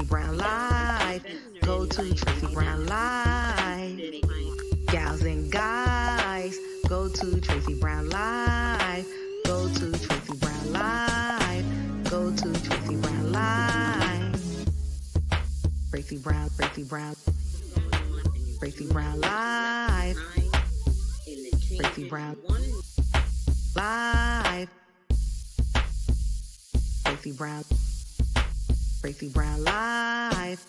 Brown Live. Go to Tracy Brown Live. Gals and guys, go to Tracy Brown Live. Go to Tracy Brown Live. Go to Tracy Brown Live. Tracy Brown, Tracy Brown. Tracy Brown Live. Tracy Brown Live. Tracy Brown. Tracy Brown Live.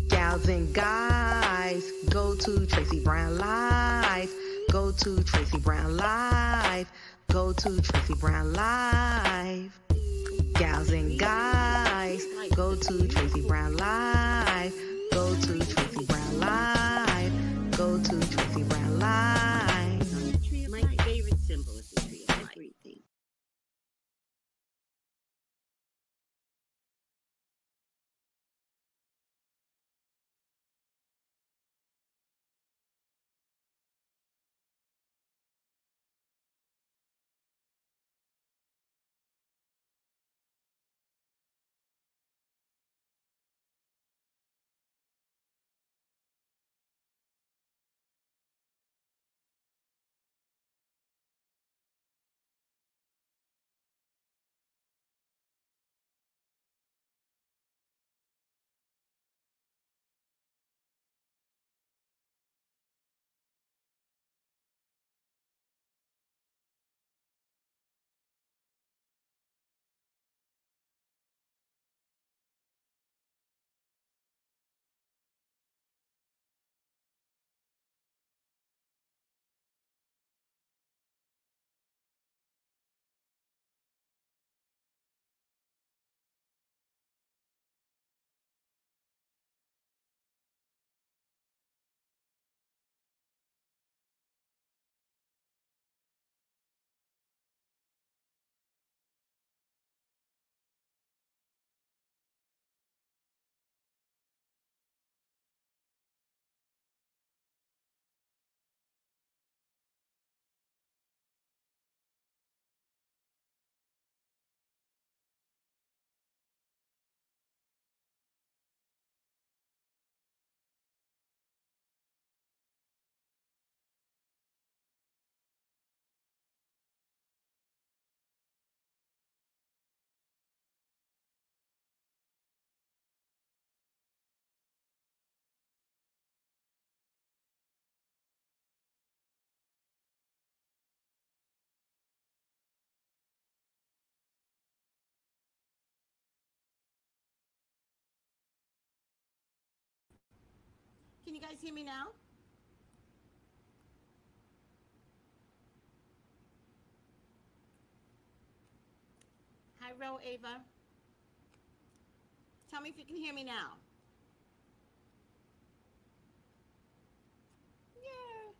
Gals and guys, go to Tracy Brown Live. Go to Tracy Brown Live. Go to Tracy Brown Live. Gals and guys, go to Tracy Brown Live. Go to Tracy Brown Live. Go to Tracy Brown Live. My favorite symbol is the tree of everything. Can you guys hear me now? Hi, Ro Ava. Tell me if you can hear me now. Yeah.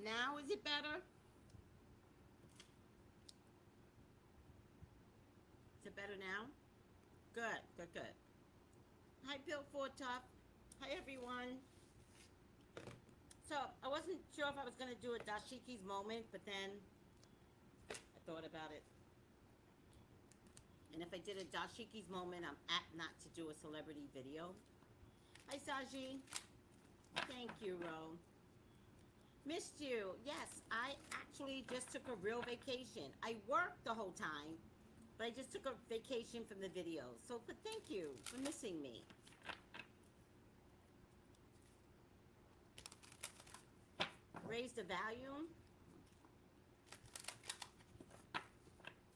Now is it better? Is it better now? Good, good, good. Hi, Bill Fortoff. Hi, everyone. So, I wasn't sure if I was going to do a Dashiki's moment, but then I thought about it. And if I did a Dashiki's moment, I'm apt not to do a celebrity video. Hi, Saji. Thank you, Ro. Missed you. Yes, I actually just took a real vacation. I worked the whole time, but I just took a vacation from the videos. So, but thank you for missing me. Raise the volume.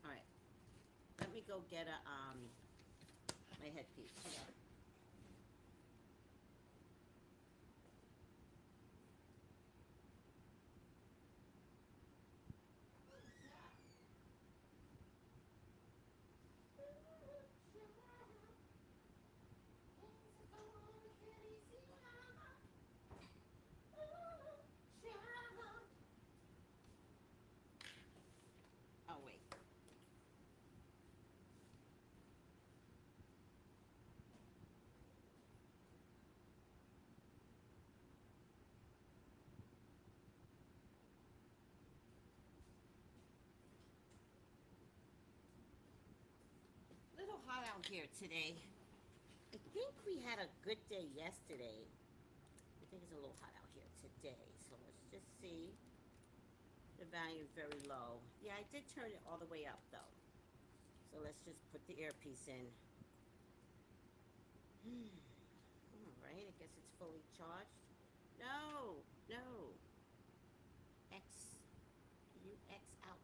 All right. Let me go get a my headpiece. Oh, wait. out here today. I think we had a good day yesterday. I think it's a little hot out here today. So let's just see. The volume is very low. Yeah, I did turn it all the way up though. So let's just put the earpiece in. All right, I guess it's fully charged. No, no. X, you X out.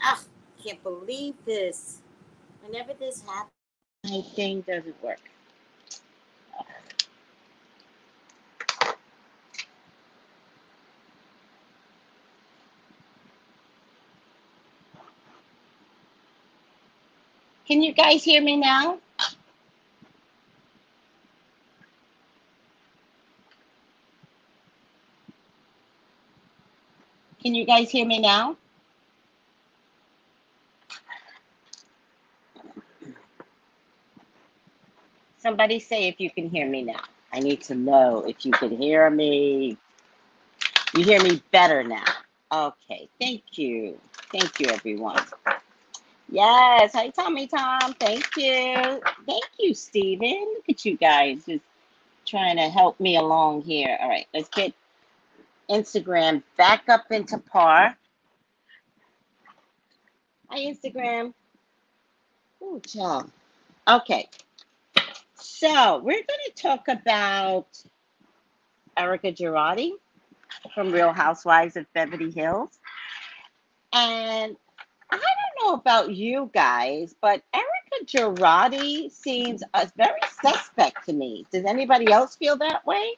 Ah, can't believe this. Whenever this happens, my thing doesn't work. Can you guys hear me now? Can you guys hear me now? Somebody say if you can hear me now. I need to know if you can hear me. You hear me better now. Okay, thank you. Thank you, everyone. Yes, hi, Tommy Tom. Thank you. Thank you, Steven. Look at you guys just trying to help me along here. All right, let's get Instagram back up into par. Hi, Instagram. Ooh, child. Okay, so we're going to talk about Erica Girardi from Real Housewives of Beverly Hills. And I don't know about you guys, but Erica Girardi seems very suspect to me. Does anybody else feel that way?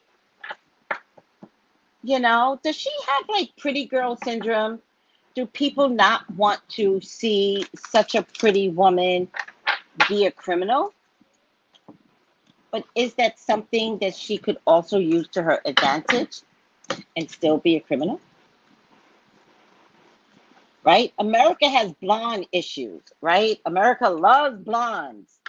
You know, does she have like pretty girl syndrome? Do people not want to see such a pretty woman be a criminal? But is that something that she could also use to her advantage and still be a criminal? Right? America has blonde issues, right? America loves blondes.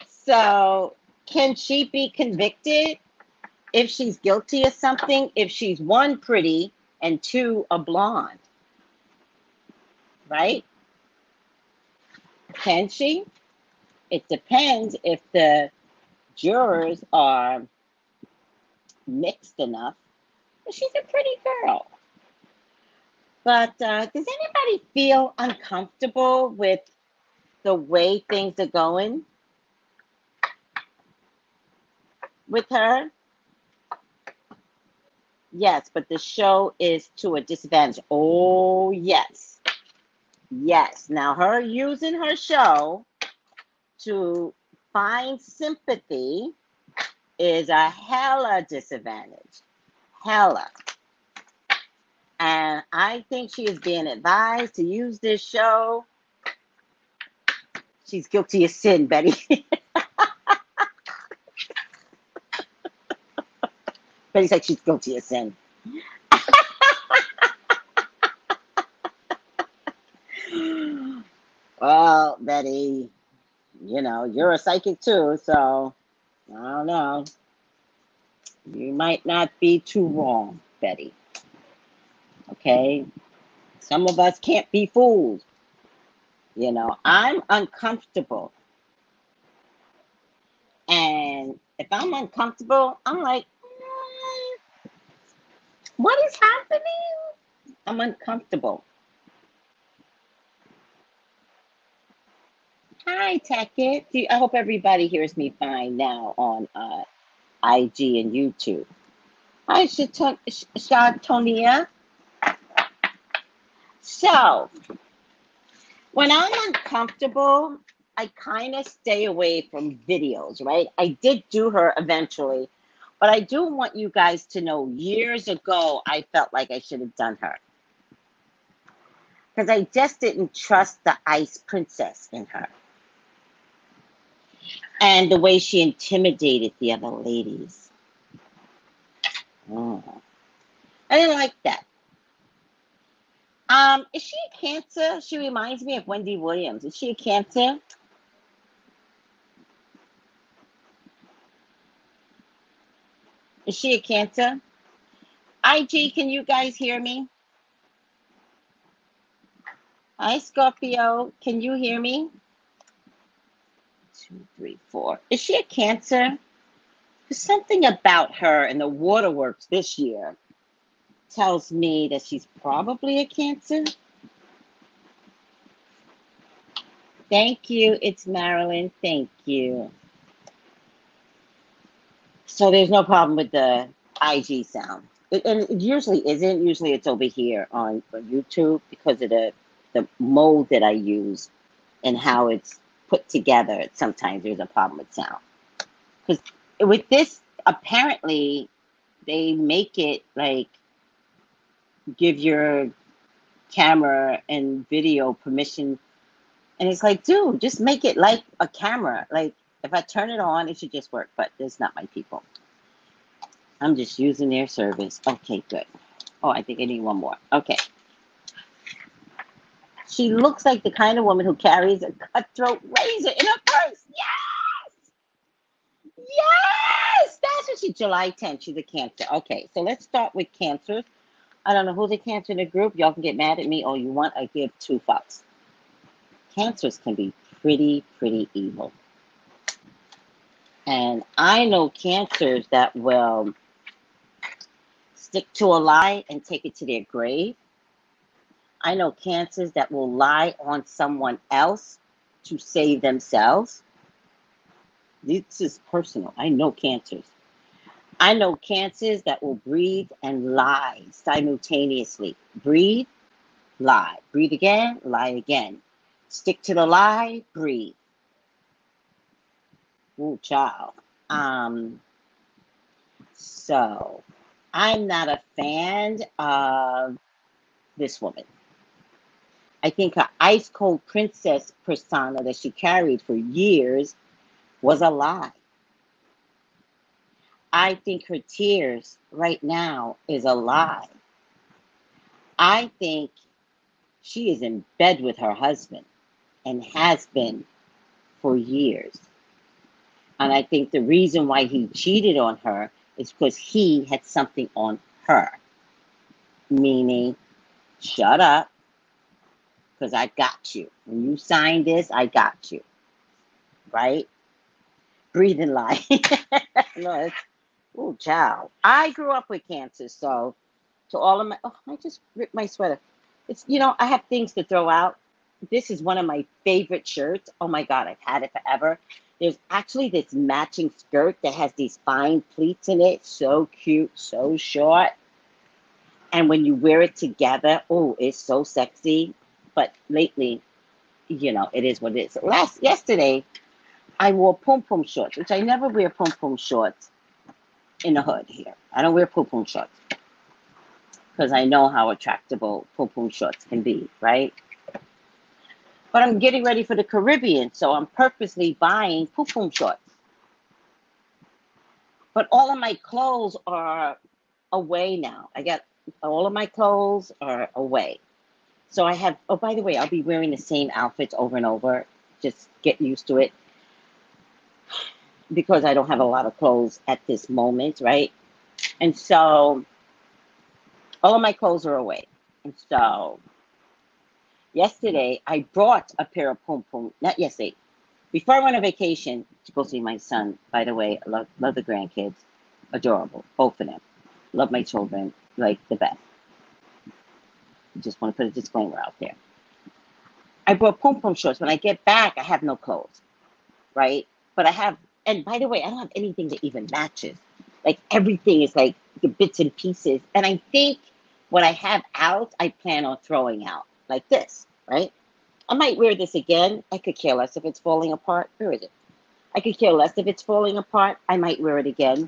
So can she be convicted if she's guilty of something, if she's one, pretty, and two, a blonde? Right? Can she? It depends if the jurors are mixed enough. She's a pretty girl. But does anybody feel uncomfortable with the way things are going with her? Yes, but the show is to a disadvantage. Oh, yes. Yes. Now, her using her show to find sympathy is a hella disadvantage. Hella. And I think she is being advised to use this show. She's guilty of sin, Betty. Betty's like, she's guilty of sin. Well, Betty, you know, you're a psychic too, so I don't know. You might not be too wrong, Betty. Okay? Some of us can't be fooled. You know, I'm uncomfortable. And if I'm uncomfortable, I'm like, what is happening? I'm uncomfortable. Hi, Tackett. I hope everybody hears me fine now on IG and YouTube. Hi, Shatonia. So, when I'm uncomfortable, I kind of stay away from videos, right? I did do her eventually, but I do want you guys to know years ago, I felt like I should have done her. Because I just didn't trust the ice princess in her. And the way she intimidated the other ladies. Oh. I didn't like that. Is she a Cancer? She reminds me of Wendy Williams. Is she a Cancer? Is she a Cancer? IG, can you guys hear me? Hi, Scorpio. Can you hear me? 2, 3, 4. Is she a Cancer? There's something about her in the waterworks this year tells me that she's probably a Cancer. Thank you. It's Marilyn. Thank you. So there's no problem with the IG sound. And it usually isn't. Usually it's over here on YouTube because of the mode that I use and how it's put together. Sometimes there's a problem with sound. Because with this, apparently, they make it like give your camera and video permission. And it's like, dude, just make it like a camera. Like, if I turn it on, it should just work. But it's not my people. I'm just using their service. Okay, good. Oh, I think I need one more. Okay. She looks like the kind of woman who carries a cutthroat razor in her purse. Yes! Yes! That's what she, July 10th. She's a Cancer. Okay, so let's start with Cancers. I don't know who's a Cancer in the group. Y'all can get mad at me all you want. I give 2 fucks. Cancers can be pretty evil. And I know Cancers that will stick to a lie and take it to their grave. I know Cancers that will lie on someone else to save themselves. This is personal. I know Cancers. I know Cancers that will breathe and lie simultaneously. Breathe, lie. Breathe again, lie again. Stick to the lie, breathe. Ooh, child. So I'm not a fan of this woman. I think her ice cold princess persona that she carried for years was a lie. I think her tears right now is a lie. I think she is in bed with her husband and has been for years. And I think the reason why he cheated on her is because he had something on her. Meaning, shut up, because I got you. When you signed this, I got you. Right? Breathe and lie. No, oh, child. I grew up with Cancer, so to all of my, oh, I just ripped my sweater. It's, I have things to throw out. This is one of my favorite shirts. Oh my God, I've had it forever. There's actually this matching skirt that has these fine pleats in it. So cute, so short. And when you wear it together, oh, it's so sexy. But lately, it is what it is. Yesterday, I wore pom pom shorts, which I never wear pom pom shorts in the hood here. I don't wear pom pom shorts because I know how attractable pom pom shorts can be, right? But I'm getting ready for the Caribbean, so I'm purposely buying pom pom shorts. But all of my clothes are away now. I got all of my clothes are away. So I have, oh, by the way, I'll be wearing the same outfits over and over. Just get used to it. Because I don't have a lot of clothes at this moment, right? And so all of my clothes are away. And so yesterday I brought a pair of pom pom, not yesterday, before I went on vacation to go see my son. By the way, I love the grandkids. Adorable, both of them. Love my children like the best. Just want to put a disclaimer out there. I brought pom pom shorts. When I get back, I have no clothes, right? But I have, and by the way, I don't have anything that even matches. Like everything is like the bits and pieces. And I think what I have out, I plan on throwing out like this, right? I might wear this again. I could care less if it's falling apart. Where is it? I could care less if it's falling apart. I might wear it again.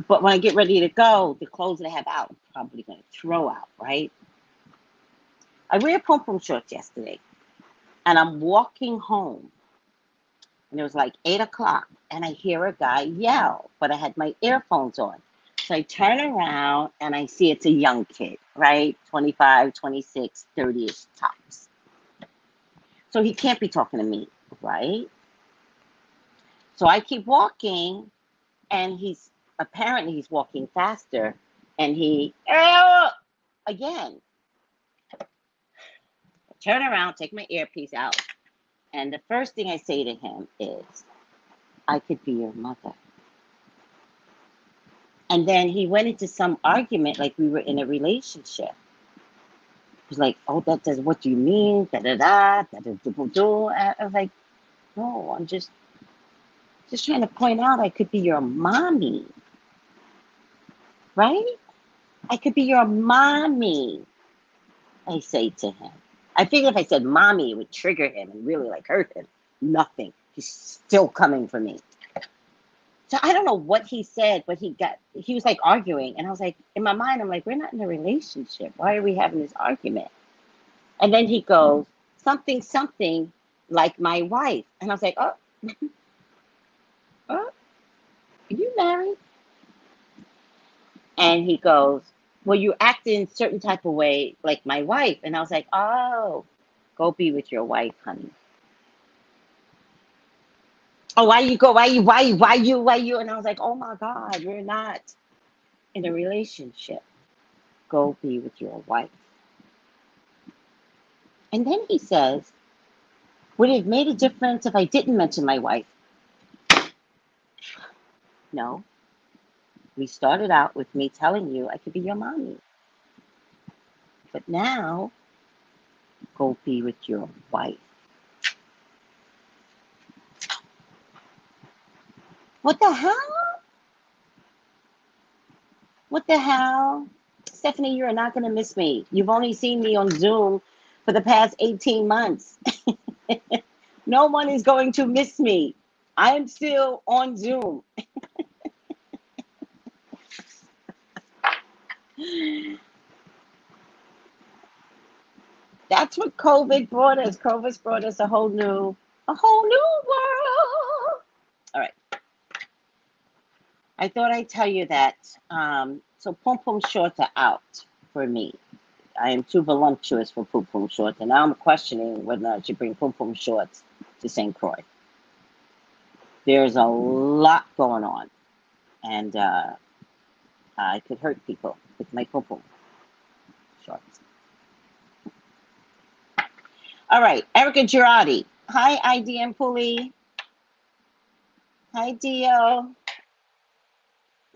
But when I get ready to go, the clothes that I have out, I'm probably going to throw out, right? I wear pom pom shorts yesterday. And I'm walking home. And it was like 8 o'clock. And I hear a guy yell. But I had my earphones on. So I turn around and I see it's a young kid, right? 25, 26, 30-ish tops. So he can't be talking to me, right? So I keep walking, and he's walking faster, and he again. turn around, take my earpiece out, and the first thing I say to him is, I could be your mother. And then he went into some argument like we were in a relationship. He was like, oh, that does what do you mean? Da da da da da da da. I was like, no, I'm just trying to point out I could be your mommy. Right? I could be your mommy, I say to him. I figured if I said mommy, it would trigger him and really like hurt him. Nothing. He's still coming for me. So I don't know what he said, but he was like arguing. And I was like, in my mind, I'm like, we're not in a relationship. Why are we having this argument? And then he goes, something like my wife. And I was like, oh, are you married? And he goes, well, you act in a certain type of way like my wife. And I was like, oh, go be with your wife, honey. Oh, why you? And I was like, oh my God, we're not in a relationship. Go be with your wife. And then he says, would it have made a difference if I didn't mention my wife? No. We started out with me telling you I could be your mommy. But now, go be with your wife. What the hell? What the hell? Stephanie, you're not going to miss me. You've only seen me on Zoom for the past 18 months. No one is going to miss me. I am still on Zoom. That's what COVID brought us. COVID brought us a whole new world. All right. I thought I'd tell you that. So pom pom shorts are out for me. I am too voluptuous for pom pom shorts, and now I'm questioning whether or not I should bring pom pom shorts to St. Croix. There's a lot going on, and I could hurt people with my pom pom shorts. All right, Erica Girardi. Hi, IDM Pulley. Hi, Dio.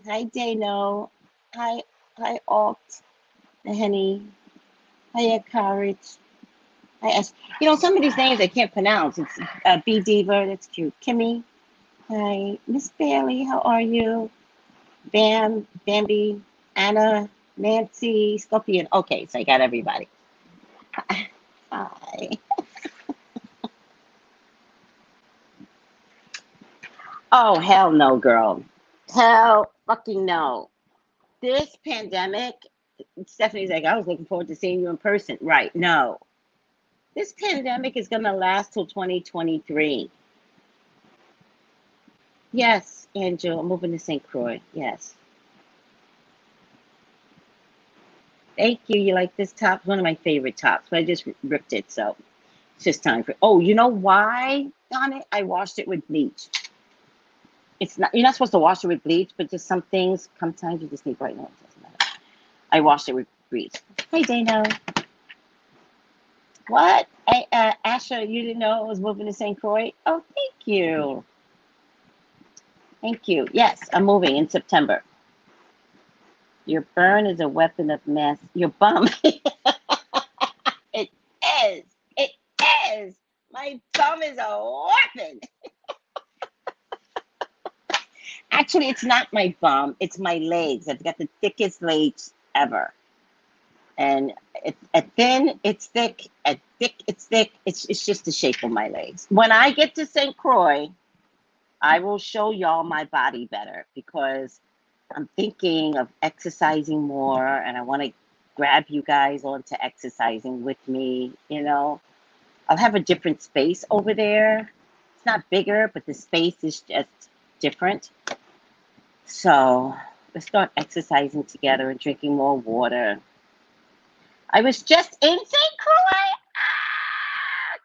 Hi, Dano. Hi, Alt. Henny. Hiya, Courage. Hi, S. You know, some of these names I can't pronounce. It's B Diva. That's cute. Kimmy. Hi, Miss Bailey. How are you? Bambi, Anna, Nancy, Scorpion. Okay, so I got everybody. Hi. Oh, hell no, girl. Hell fucking no. This pandemic, Stephanie's like, I was looking forward to seeing you in person. Right, no. This pandemic is going to last till 2023. Yes, Angel, I'm moving to St. Croix. Yes. Thank you. You like this top? It's one of my favorite tops, but I just ripped it, so it's just time for. Oh, you know why, Donna? I washed it with bleach. It's not. You're not supposed to wash it with bleach, but just some things. Sometimes you just need right now. It doesn't matter. I washed it with bleach. Hey, Dana. What? Hey, Asha, you didn't know I was moving to St. Croix? Oh, thank you. Thank you. Yes, I'm moving in September. Your burn is a weapon of mass. Your bum. It is. It is. My bum is a weapon. Actually, it's not my bum. It's my legs. I've got the thickest legs ever. And at thin, it's thick. At thick, it's thick. It's just the shape of my legs. When I get to St. Croix, I will show y'all my body better because I'm thinking of exercising more and I want to grab you guys onto exercising with me. You know, I'll have a different space over there. It's not bigger, but the space is just different. So let's start exercising together and drinking more water. I was just in St. Croix.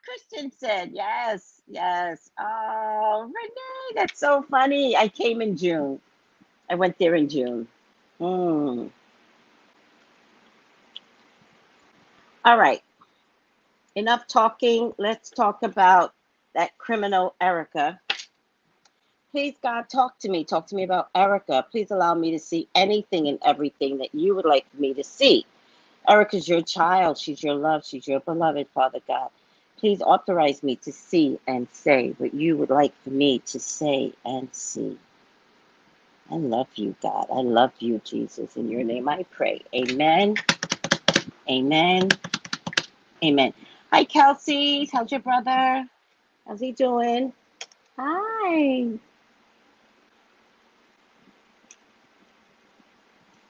Kristen said, yes, yes. Oh, Renee, that's so funny. I came in June. I went there in June. All right. enough talking. Let's talk about that criminal Erica. Please, God, talk to me. Talk to me about Erica. Please allow me to see anything and everything that you would like me to see. Erica's your child. She's your love. She's your beloved, Father God. Please authorize me to see and say what you would like for me to say and see. I love you, God. I love you, Jesus. In your name I pray. Amen. Amen. Amen. Hi, Kelsey. How's your brother? How's he doing? Hi.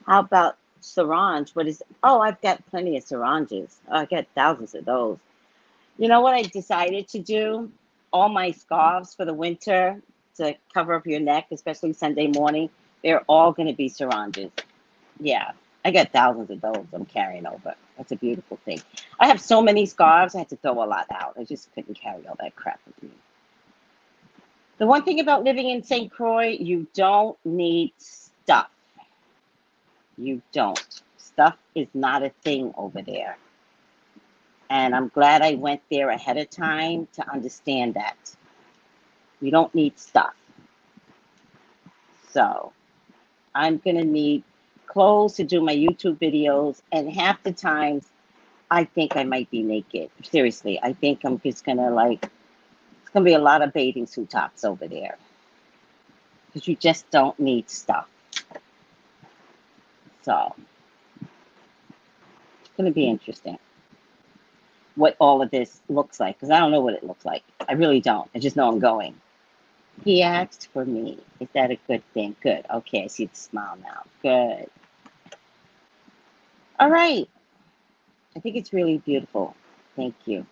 How about Sarange? What is? Oh, I've got plenty of Saranges. I got thousands of those. You know what I decided to do? All my scarves for the winter to cover up your neck, especially Sunday morning, they're all going to be Saranges. Yeah, I got thousands of those I'm carrying over. That's a beautiful thing. I have so many scarves, I had to throw a lot out. I just couldn't carry all that crap with me. The one thing about living in St. Croix, you don't need stuff. You don't. Stuff is not a thing over there. And I'm glad I went there ahead of time to understand that. You don't need stuff. So I'm going to need clothes to do my YouTube videos. And half the times, I think I might be naked. Seriously, I think I'm just going to it's going to be a lot of bathing suit tops over there. Because you just don't need stuff. So it's going to be interesting what all of this looks like. Because I don't know what it looks like. I really don't. I just know I'm going. He asked for me. Is that a good thing? Good. Okay, I see the smile now. Good. All right. I think it's really beautiful. Thank you.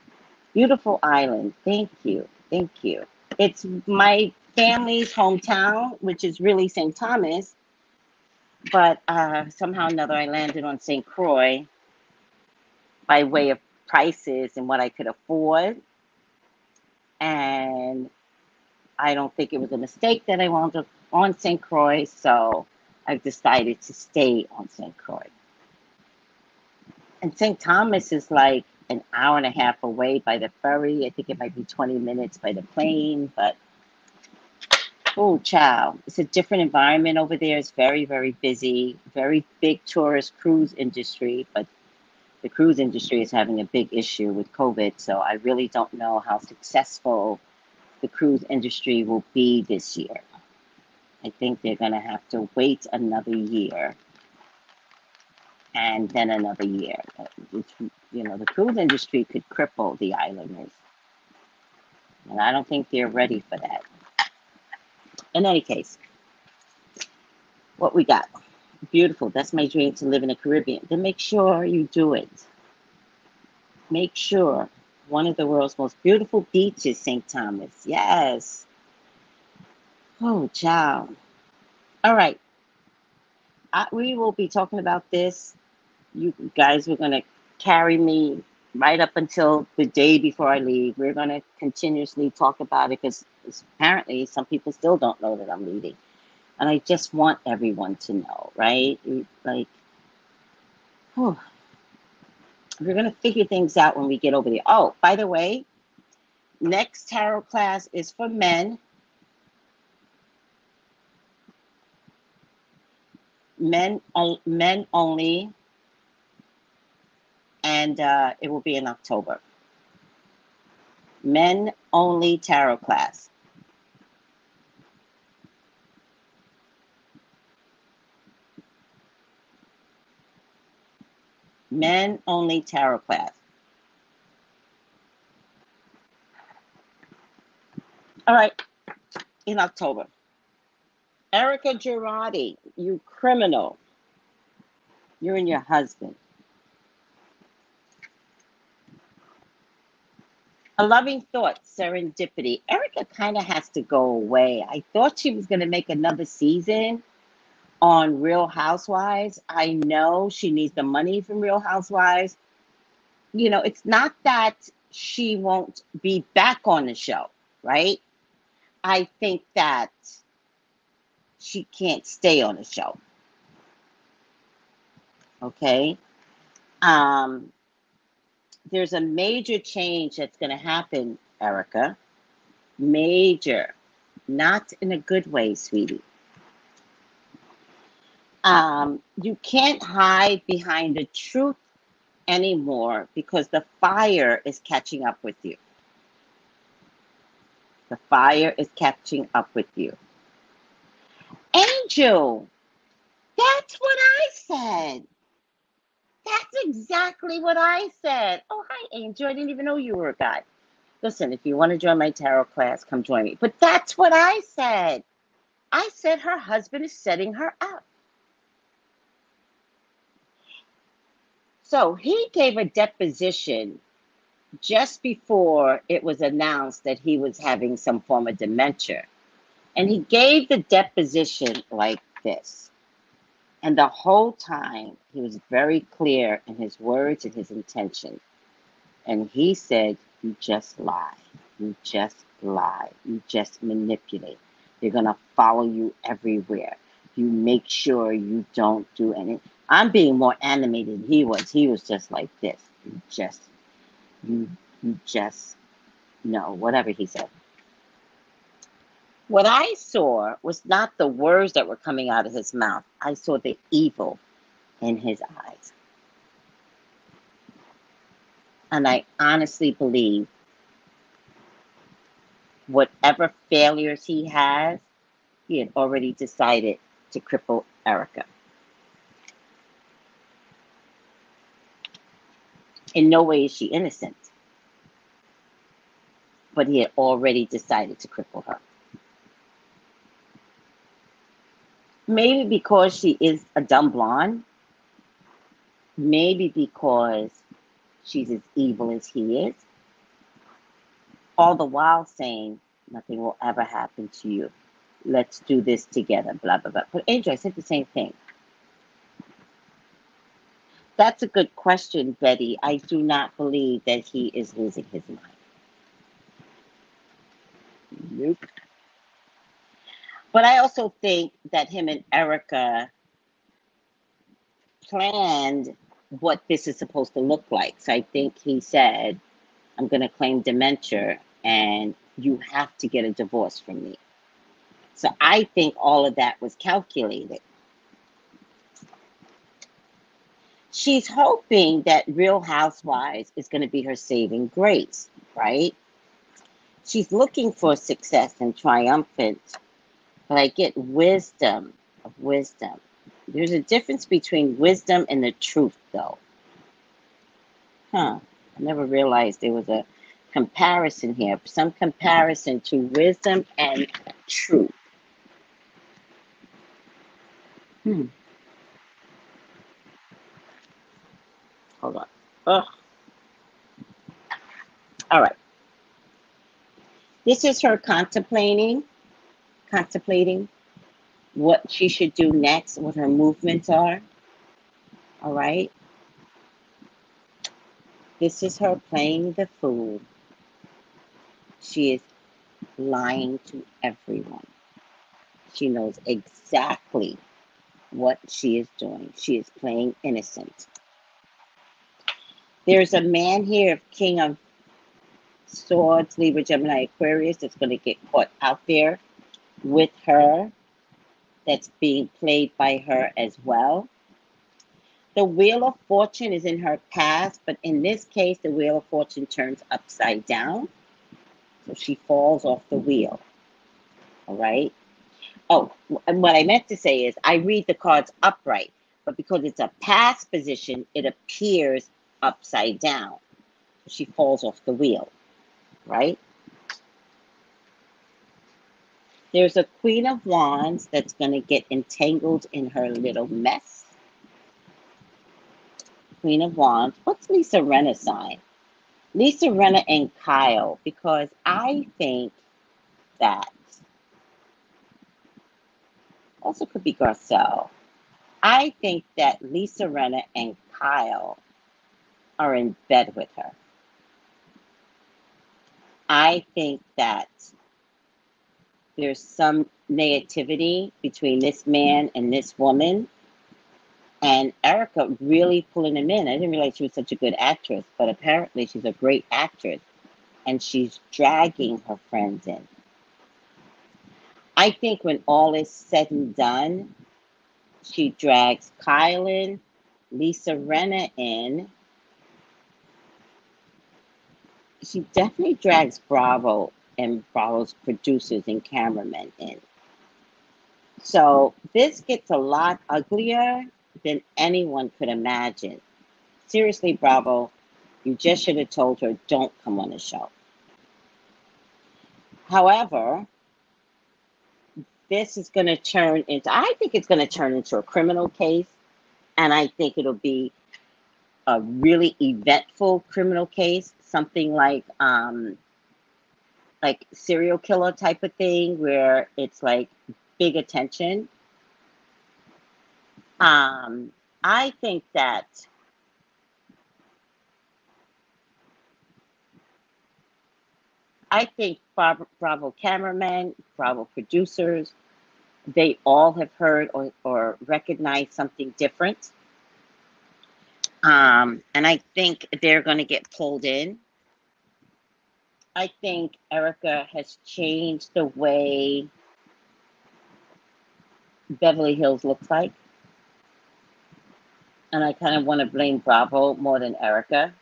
Beautiful island. Thank you. Thank you. It's my family's hometown, which is really St. Thomas. But somehow or another, I landed on St. Croix by way of prices and what I could afford. And I don't think it was a mistake that I wound up on St. Croix, so I've decided to stay on St. Croix. And St. Thomas is like an hour and a half away by the ferry. I think it might be 20 minutes by the plane, but oh, child, it's a different environment over there. It's very, very busy, very big tourist cruise industry, but the cruise industry is having a big issue with COVID, so I really don't know how successful the cruise industry will be this year. I think they're going to have to wait another year and then another year. The cruise industry could cripple the islanders. And I don't think they're ready for that. In any case, what we got? Beautiful. That's my dream, to live in the Caribbean. Then make sure you do it. Make sure. One of the world's most beautiful beaches, St. Thomas. Yes. Oh, child. All right. We will be talking about this. You guys were going to carry me right up until the day before I leave. We're going to continuously talk about it because apparently some people still don't know that I'm leaving. And I just want everyone to know, right? Like, oh, we're going to figure things out when we get over there. Oh, by the way, next tarot class is for men. Men only. And it will be in October. Men only tarot class. Men only tarot class. All right, in October. Erica Girardi, you criminal. You and your husband. A loving thought, serendipity. Erica kind of has to go away. I thought she was going to make another season on Real Housewives. I know she needs the money from Real Housewives. It's not that she won't be back on the show, right? I think that she can't stay on the show. Okay? there's a major change that's going to happen, Erica. Major. Not in a good way, sweetie. You can't hide behind the truth anymore because the fire is catching up with you. The fire is catching up with you. Angel, that's what I said. That's exactly what I said. Oh, hi, Angel. I didn't even know you were a guy. Listen, if you want to join my tarot class, come join me. But that's what I said. I said her husband is setting her up. So he gave a deposition just before it was announced that he was having some form of dementia. And he gave the deposition like this. And the whole time, he was very clear in his words and his intention. And he said, you just lie. You just lie. You just manipulate. They're going to follow you everywhere. You make sure you don't do anything. I'm being more animated than he was. He was just like this. You just, no, whatever he said. What I saw was not the words that were coming out of his mouth. I saw the evil in his eyes. And I honestly believe whatever failures he has, he had already decided to cripple Erica. In no way is she innocent. But he had already decided to cripple her. Maybe because she is a dumb blonde. Maybe because she's as evil as he is. All the while saying, nothing will ever happen to you. Let's do this together, blah, blah, blah. But Angel, I said the same thing. That's a good question, Betty. I do not believe that he is losing his mind. Nope. But I also think that him and Erica planned what this is supposed to look like. So I think he said, I'm going to claim dementia and you have to get a divorce from me. So I think all of that was calculated. She's hoping that Real Housewives is going to be her saving grace, right? She's looking for success and triumphant, but I get wisdom of wisdom. There's a difference between wisdom and the truth, though. I never realized there was a comparison here. Some comparison to wisdom and truth. Hold on. Ugh. All right. This is her contemplating what she should do next, what her movements are. All right. This is her playing the fool. She is lying to everyone. She knows exactly what she is doing. She is playing innocent. There's a man here, King of Swords, Libra, Gemini, Aquarius, that's going to get caught out there with her, that's being played by her as well. The Wheel of Fortune is in her past, but in this case, the Wheel of Fortune turns upside down. So she falls off the wheel. All right. Oh, and what I meant to say is I read the cards upright, but because it's a past position, it appears upside down. She falls off the wheel, right? There's a Queen of Wands that's going to get entangled in her little mess. Queen of Wands. What's Lisa Rinna's sign? Lisa Rinna and Kyle, because I think that also could be Garcelle. I think that Lisa Rinna and Kyle are in bed with her. I think that there's some negativity between this man and this woman, And Erica really pulling him in. I didn't realize she was such a good actress, but apparently she's a great actress. And she's dragging her friends in. I think when all is said and done, she drags Kylan, Lisa Rinna in. She definitely drags Bravo and Bravo's producers and cameramen in. So this gets a lot uglier than anyone could imagine. Seriously, Bravo, you just should have told her, don't come on the show. However, this is going to turn into, I think it's going to turn into a criminal case. And I think it'll be a really eventful criminal case, something like serial killer type of thing, where it's like big attention. I think that Bravo cameramen, Bravo producers, they all have heard or recognized something different. And I think they're going to get pulled in. I think Erica has changed the way Beverly Hills looks like. And I kind of want to blame Bravo more than Erica.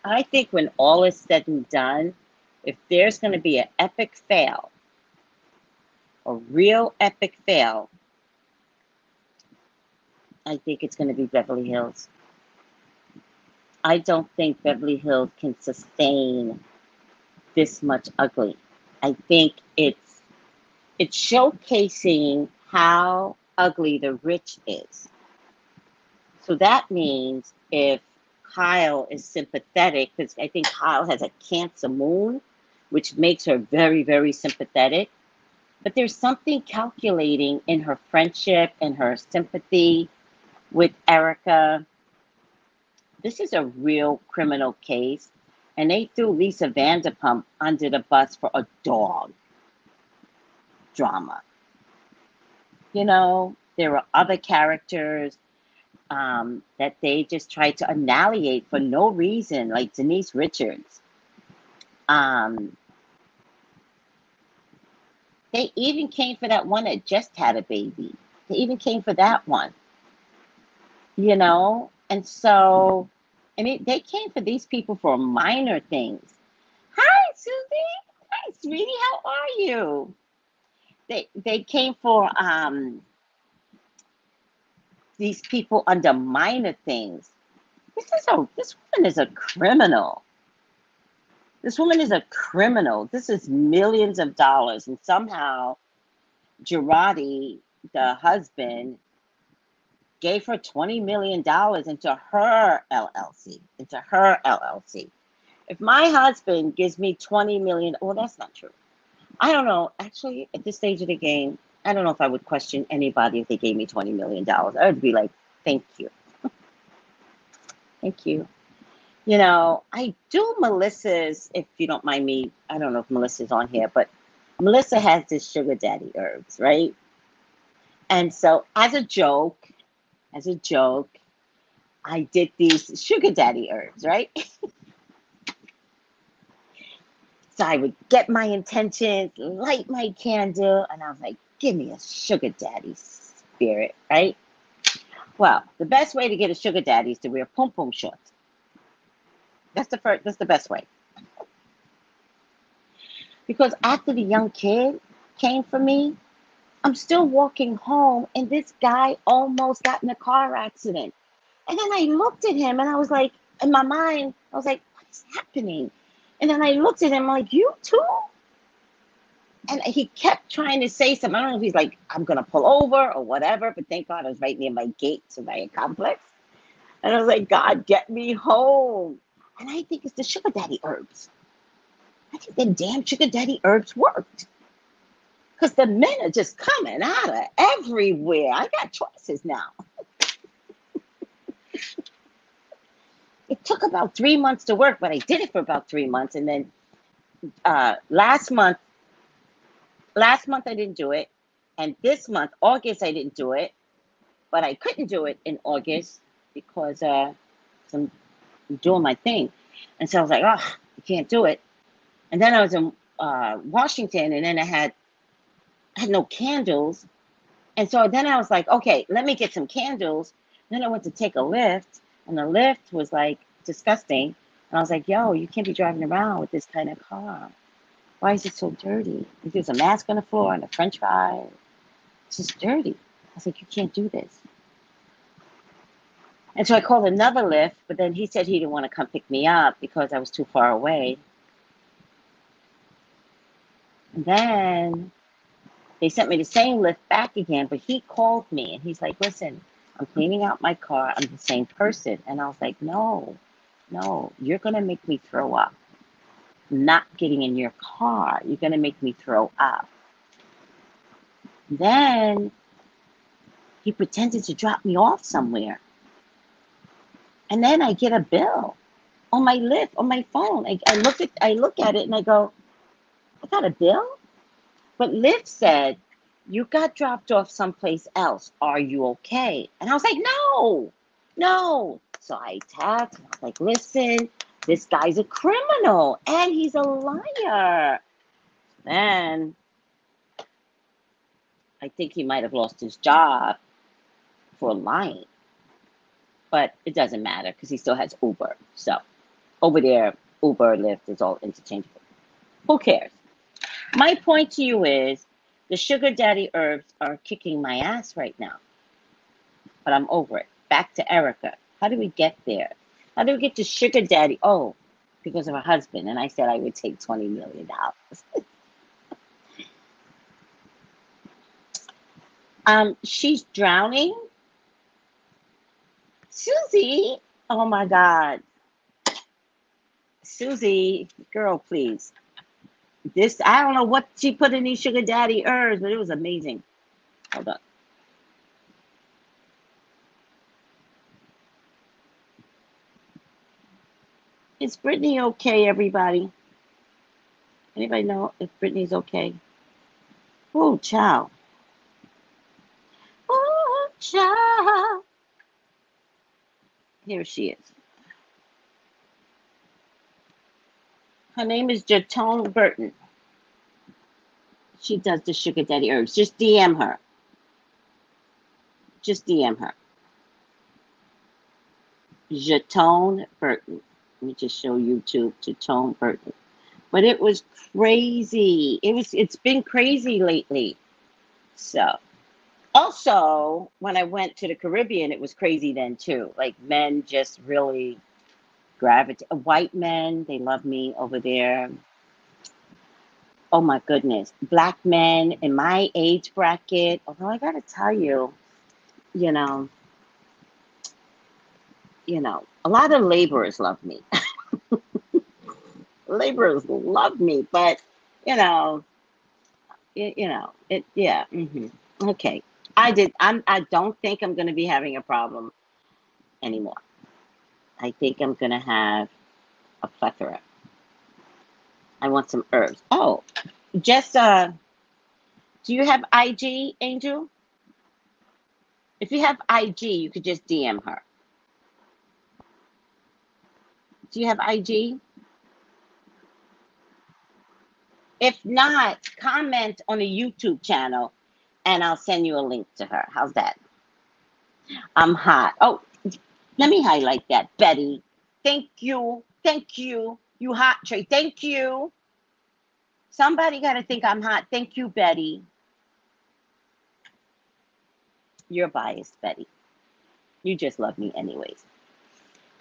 I think when all is said and done, if there's going to be an epic fail, a real epic fail, I think it's going to be Beverly Hills. I don't think Beverly Hills can sustain this much ugly. I think it's showcasing how ugly the rich is. So that means if Kyle is sympathetic, because I think Kyle has a Cancer moon, which makes her very, very sympathetic. But there's something calculating in her friendship and her sympathy with Erica. This is a real criminal case. And they threw Lisa Vanderpump under the bus for a dog drama. You know, there were other characters that they just tried to annihilate for no reason, like Denise Richards. They even came for that one that just had a baby. They even came for that one. You know? And so, I mean, they came for these people for minor things. Hi, Susie. Hi, sweetie. How are you? They came for these people under minor things. This woman is a criminal. This woman is a criminal. This is millions of dollars. And somehow Girardi, the husband, gave her $20 million into her LLC. If my husband gives me $20 million, well, that's not true. I don't know. Actually, at this stage of the game, I don't know if I would question anybody if they gave me $20 million. I would be like, thank you. Thank you. You know, I do Melissa's, if you don't mind me, I don't know if Melissa's on here, but Melissa has this sugar daddy herbs, right? And so as a joke, I did these sugar daddy herbs, right? So I would get my intentions, light my candle, and I was like, give me a sugar daddy spirit, right? Well, the best way to get a sugar daddy is to wear pom-pom shorts. That's the best way. Because after the young kid came for me, I'm still walking home, and this guy almost got in a car accident. And then I looked at him, and I was like, in my mind, I was like, what is happening? And then I looked at him like, you too? And he kept trying to say something. I don't know if he's like, I'm going to pull over or whatever, but thank God I was right near my gate to my complex. And I was like, God, get me home. And I think it's the sugar daddy herbs. I think the damn sugar daddy herbs worked. Because the men are just coming out of everywhere. I got choices now. It took about 3 months to work, but I did it for about 3 months. And then last month I didn't do it. And this month, August, I didn't do it, but I couldn't do it in August because I'm doing my thing. And so I was like, oh, I can't do it. And then I was in Washington, and then I had no candles. And so then I was like, okay, let me get some candles. Then I went to take a lift, and the lift was like disgusting. And I was like, yo, you can't be driving around with this kind of car. Why is it so dirty? There's a mask on the floor and a french fry. It's just dirty. I was like, you can't do this. And so I called another Lyft, but then he said he didn't want to come pick me up because I was too far away. And then they sent me the same Lyft back again, but he called me and he's like, listen, I'm cleaning out my car. I'm the same person. And I was like, no, you're going to make me throw up. I'm not getting in your car. You're going to make me throw up. Then he pretended to drop me off somewhere. And then I get a bill on my Lyft, on my phone. I look at it and I go, I got a bill? But Lyft said, you got dropped off someplace else. Are you okay? And I was like, no. So I tapped. I was like, listen, this guy's a criminal and he's a liar. Then I think he might have lost his job for lying. But it doesn't matter because he still has Uber. So over there, Uber, Lyft is all interchangeable. Who cares? My point to you is the sugar daddy herbs are kicking my ass right now. But I'm over it. Back to Erica. How do we get there? How do we get to sugar daddy? Oh, because of her husband. And I said I would take $20 million. She's drowning. Susie, oh my God. Susie, girl, please. This, I don't know what she put in these sugar daddy herbs, but it was amazing. Hold on. Is Brittany okay, everybody? Anybody know if Brittany's okay? Oh, child. Oh, child. Here she is. Her name is Jatone Burton. She does the sugar daddy herbs. Just DM her. Just DM her. Jatone Burton. Let me just show YouTube Jatone Burton. But it was crazy. It's been crazy lately. So also when I went to the Caribbean, it was crazy then too. Like men just really gravitate. White men, they love me over there. Oh my goodness. Black men in my age bracket. Although I gotta tell you, you know, a lot of laborers love me. Laborers love me, but it, yeah. Okay. I don't think I'm going to be having a problem anymore. I think I'm going to have a plethora. I want some herbs. Oh, just, do you have IG, Angel? If you have IG, you could just DM her. Do you have IG? If not, comment on the YouTube channel and I'll send you a link to her. How's that? I'm hot. Oh, let me highlight that. Betty, thank you. Thank you. You hot, Trey. Thank you. Somebody got to think I'm hot. Thank you, Betty. You're biased, Betty. You just love me anyways.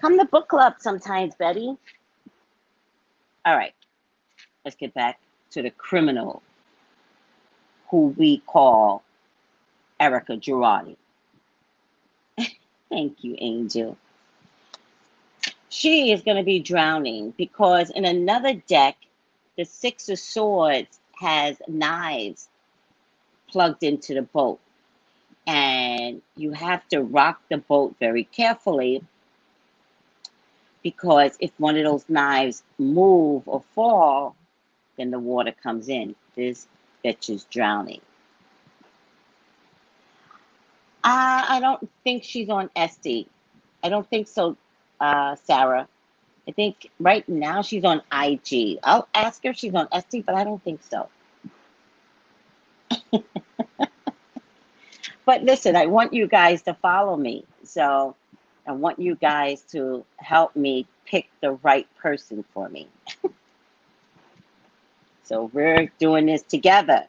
Come to book club sometimes, Betty. All right. Let's get back to the criminal who we call Erica Girardi. Thank you, Angel. She is going to be drowning because in another deck, the Six of Swords has knives plugged into the boat. And you have to rock the boat very carefully because if one of those knives move or fall, then the water comes in. This bitch is drowning. I don't think she's on SD. I don't think so, Sarah. I think right now she's on IG. I'll ask her if she's on SD, but I don't think so. But listen, I want you guys to follow me. So I want you guys to help me pick the right person for me. So we're doing this together.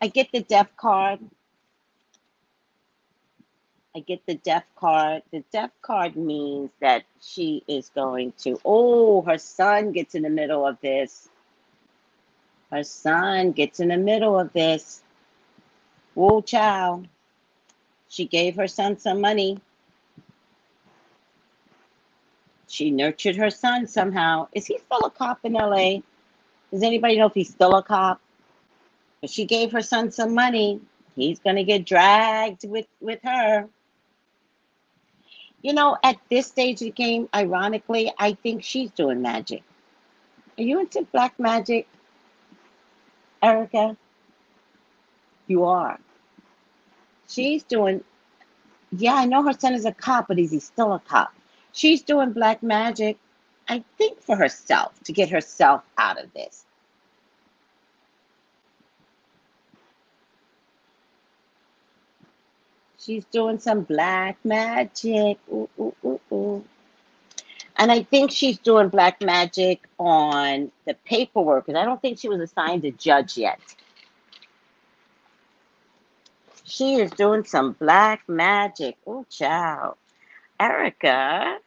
I get the deaf card. I get the deaf card. The deaf card means that she is going to, oh, her son gets in the middle of this. Her son gets in the middle of this. Whoa, child. She gave her son some money. She nurtured her son somehow. Is he still a cop in LA? Does anybody know if he's still a cop? But she gave her son some money. He's going to get dragged with her. You know, at this stage of the game, ironically, I think she's doing magic. Are you into black magic, Erica? You are. She's doing, yeah, I know her son is a cop, but is he still a cop? She's doing black magic, I think, for herself, to get herself out of this. She's doing some black magic. Ooh, ooh, ooh, ooh. And I think she's doing black magic on the paperwork, because I don't think she was assigned a judge yet. She is doing some black magic. Oh, child. Erica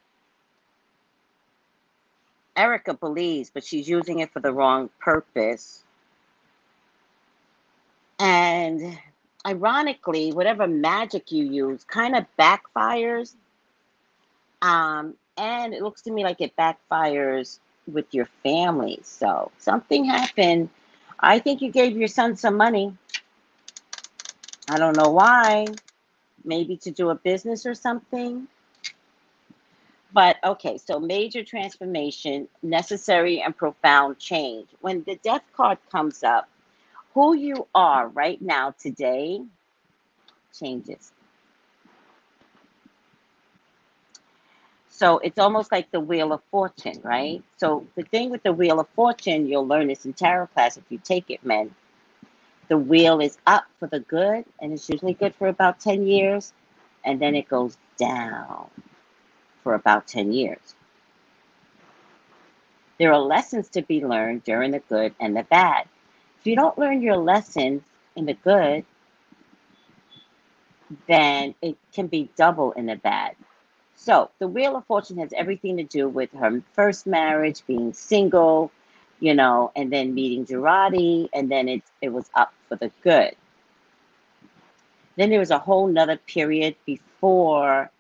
believes, but she's using it for the wrong purpose. And ironically, whatever magic you use kind of backfires. And it looks to me like it backfires with your family. So something happened. I think you gave your son some money. I don't know why. Maybe to do a business or something. But okay, so major transformation, necessary and profound change. When the death card comes up, who you are right now today changes. So it's almost like the Wheel of Fortune, right? So the thing with the Wheel of Fortune, you'll learn this in tarot class if you take it, men. The wheel is up for the good, and it's usually good for about 10 years, and then it goes down for about 10 years. There are lessons to be learned during the good and the bad. If you don't learn your lessons in the good, then it can be double in the bad. So the Wheel of Fortune has everything to do with her first marriage, being single, you know, and then meeting Girardi, and then it was up for the good. Then there was a whole nother period before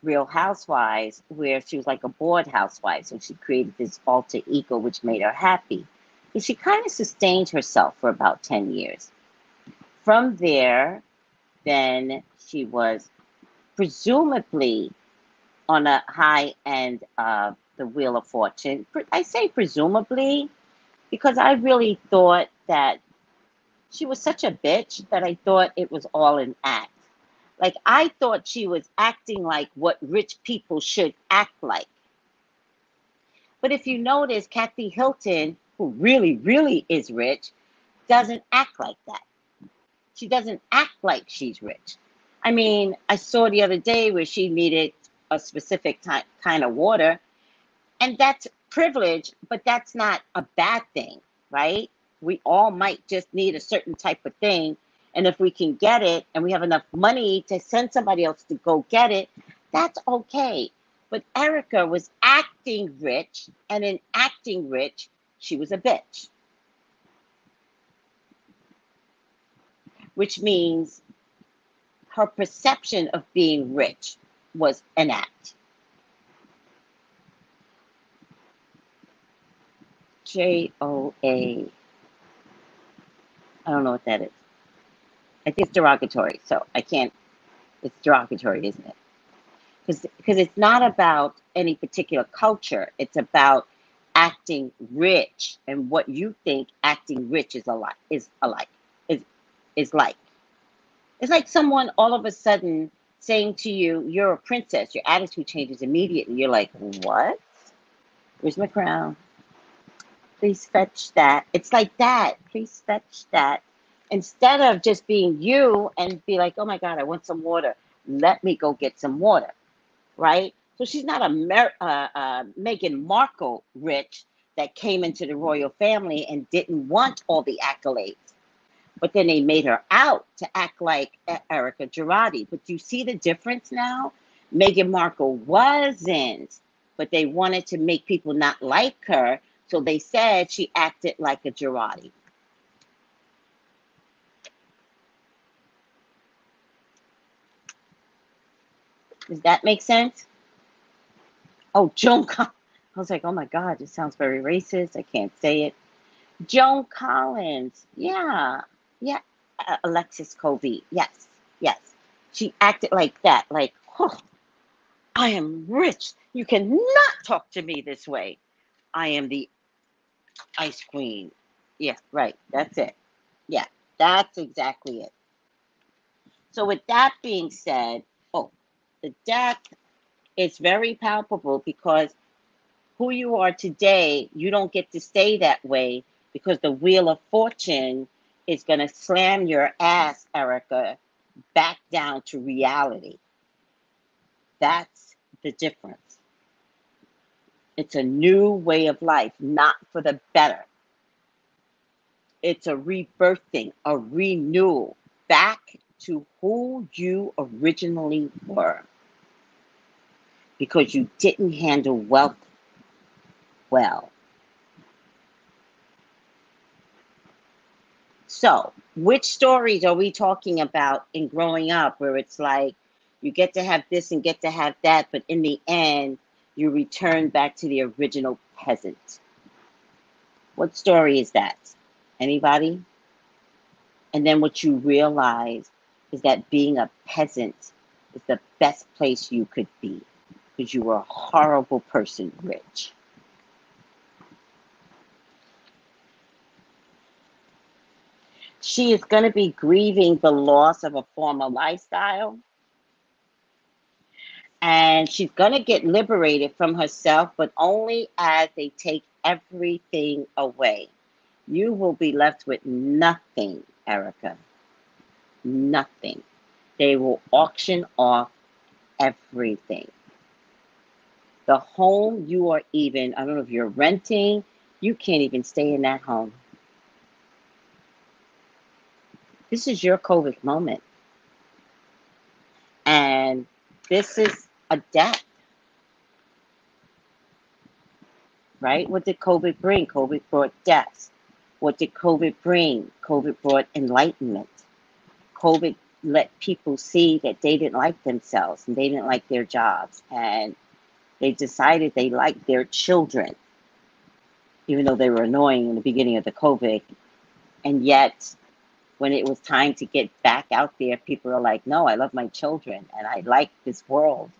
Real Housewives where she was like a bored housewife. So she created this alter ego, which made her happy. And she kind of sustained herself for about 10 years. From there, then she was presumably on a high end of the Wheel of Fortune. I say presumably because I really thought that she was such a bitch that I thought it was all an act. Like, I thought she was acting like what rich people should act like. But if you notice, Kathy Hilton, who really, really is rich, doesn't act like that. She doesn't act like she's rich. I mean, I saw the other day where she needed a specific kind of water, and that's privilege, but that's not a bad thing, right? We all might just need a certain type of thing, and if we can get it and we have enough money to send somebody else to go get it, that's okay. But Erica was acting rich, and in acting rich, she was a bitch. Which means her perception of being rich was an act. Joa. I don't know what that is. I think it's derogatory, so I can't. It's derogatory, isn't it? Because it's not about any particular culture. It's about acting rich and what you think acting rich is like. It's like someone all of a sudden saying to you, you're a princess. Your attitude changes immediately. You're like, what? Where's my crown? Please fetch that. It's like that. Please fetch that. Instead of just being you and be like, oh my God, I want some water. Let me go get some water, right? So she's not a Meghan Markle rich that came into the royal family and didn't want all the accolades. But then they made her out to act like Erica Girardi. But you see the difference now? Meghan Markle wasn't, but they wanted to make people not like her. So they said she acted like a Girardi. Does that make sense? Oh, I was like, oh my God, this sounds very racist. I can't say it. Joan Collins. Yeah. Yeah. Alexis Covey. Yes. Yes. She acted like that. Like, oh, I am rich. You cannot talk to me this way. I am the ice queen. Yeah, right. That's it. Yeah, that's exactly it. So with that being said, oh, the death is very palpable because who you are today, you don't get to stay that way because the wheel of fortune is going to slam your ass, Erica, back down to reality. That's the difference. It's a new way of life, not for the better. It's a rebirthing, a renewal back to who you originally were because you didn't handle wealth well. So, which stories are we talking about in growing up where it's like you get to have this and get to have that, but in the end, you return back to the original peasant? What story is that? Anybody? And then what you realize is that being a peasant is the best place you could be because you were a horrible person, rich. She is going to be grieving the loss of a former lifestyle. And she's going to get liberated from herself, but only as they take everything away. You will be left with nothing, Erica. Nothing. They will auction off everything. The home you are even, I don't know if you're renting, you can't even stay in that home. This is your COVID moment. And this is a death. Right? What did COVID bring? COVID brought deaths. What did COVID bring? COVID brought enlightenment. COVID let people see that they didn't like themselves and they didn't like their jobs. And they decided they liked their children, even though they were annoying in the beginning of the COVID. And yet, when it was time to get back out there, people are like, no, I love my children and I like this world.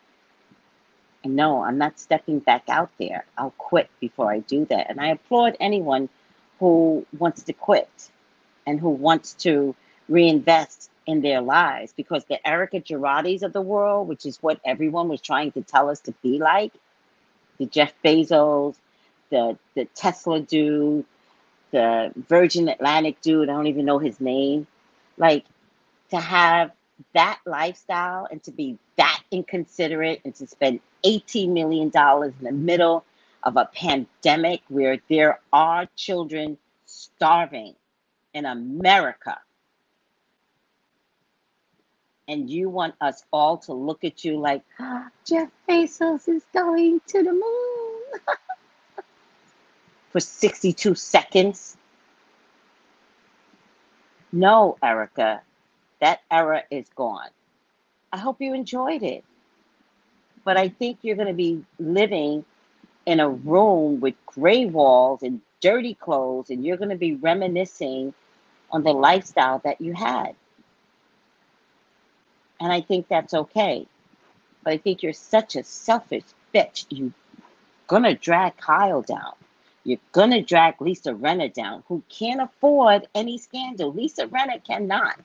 And no, I'm not stepping back out there. I'll quit before I do that. And I applaud anyone who wants to quit and who wants to reinvest in their lives, because the Erica Girardis of the world, which is what everyone was trying to tell us to be like, the Jeff Bezos, the Tesla dude, the Virgin Atlantic dude, I don't even know his name, like to have that lifestyle and to be that inconsiderate and to spend $18 million in the middle of a pandemic where there are children starving in America. And you want us all to look at you like, Jeff Bezos is going to the moon for 62 seconds. No, Erica, that era is gone. I hope you enjoyed it. But I think you're going to be living in a room with gray walls and dirty clothes, and you're going to be reminiscing on the lifestyle that you had. And I think that's okay. But I think you're such a selfish bitch. You're going to drag Kyle down. You're going to drag Lisa Rinna down, who can't afford any scandal. Lisa Rinna cannot.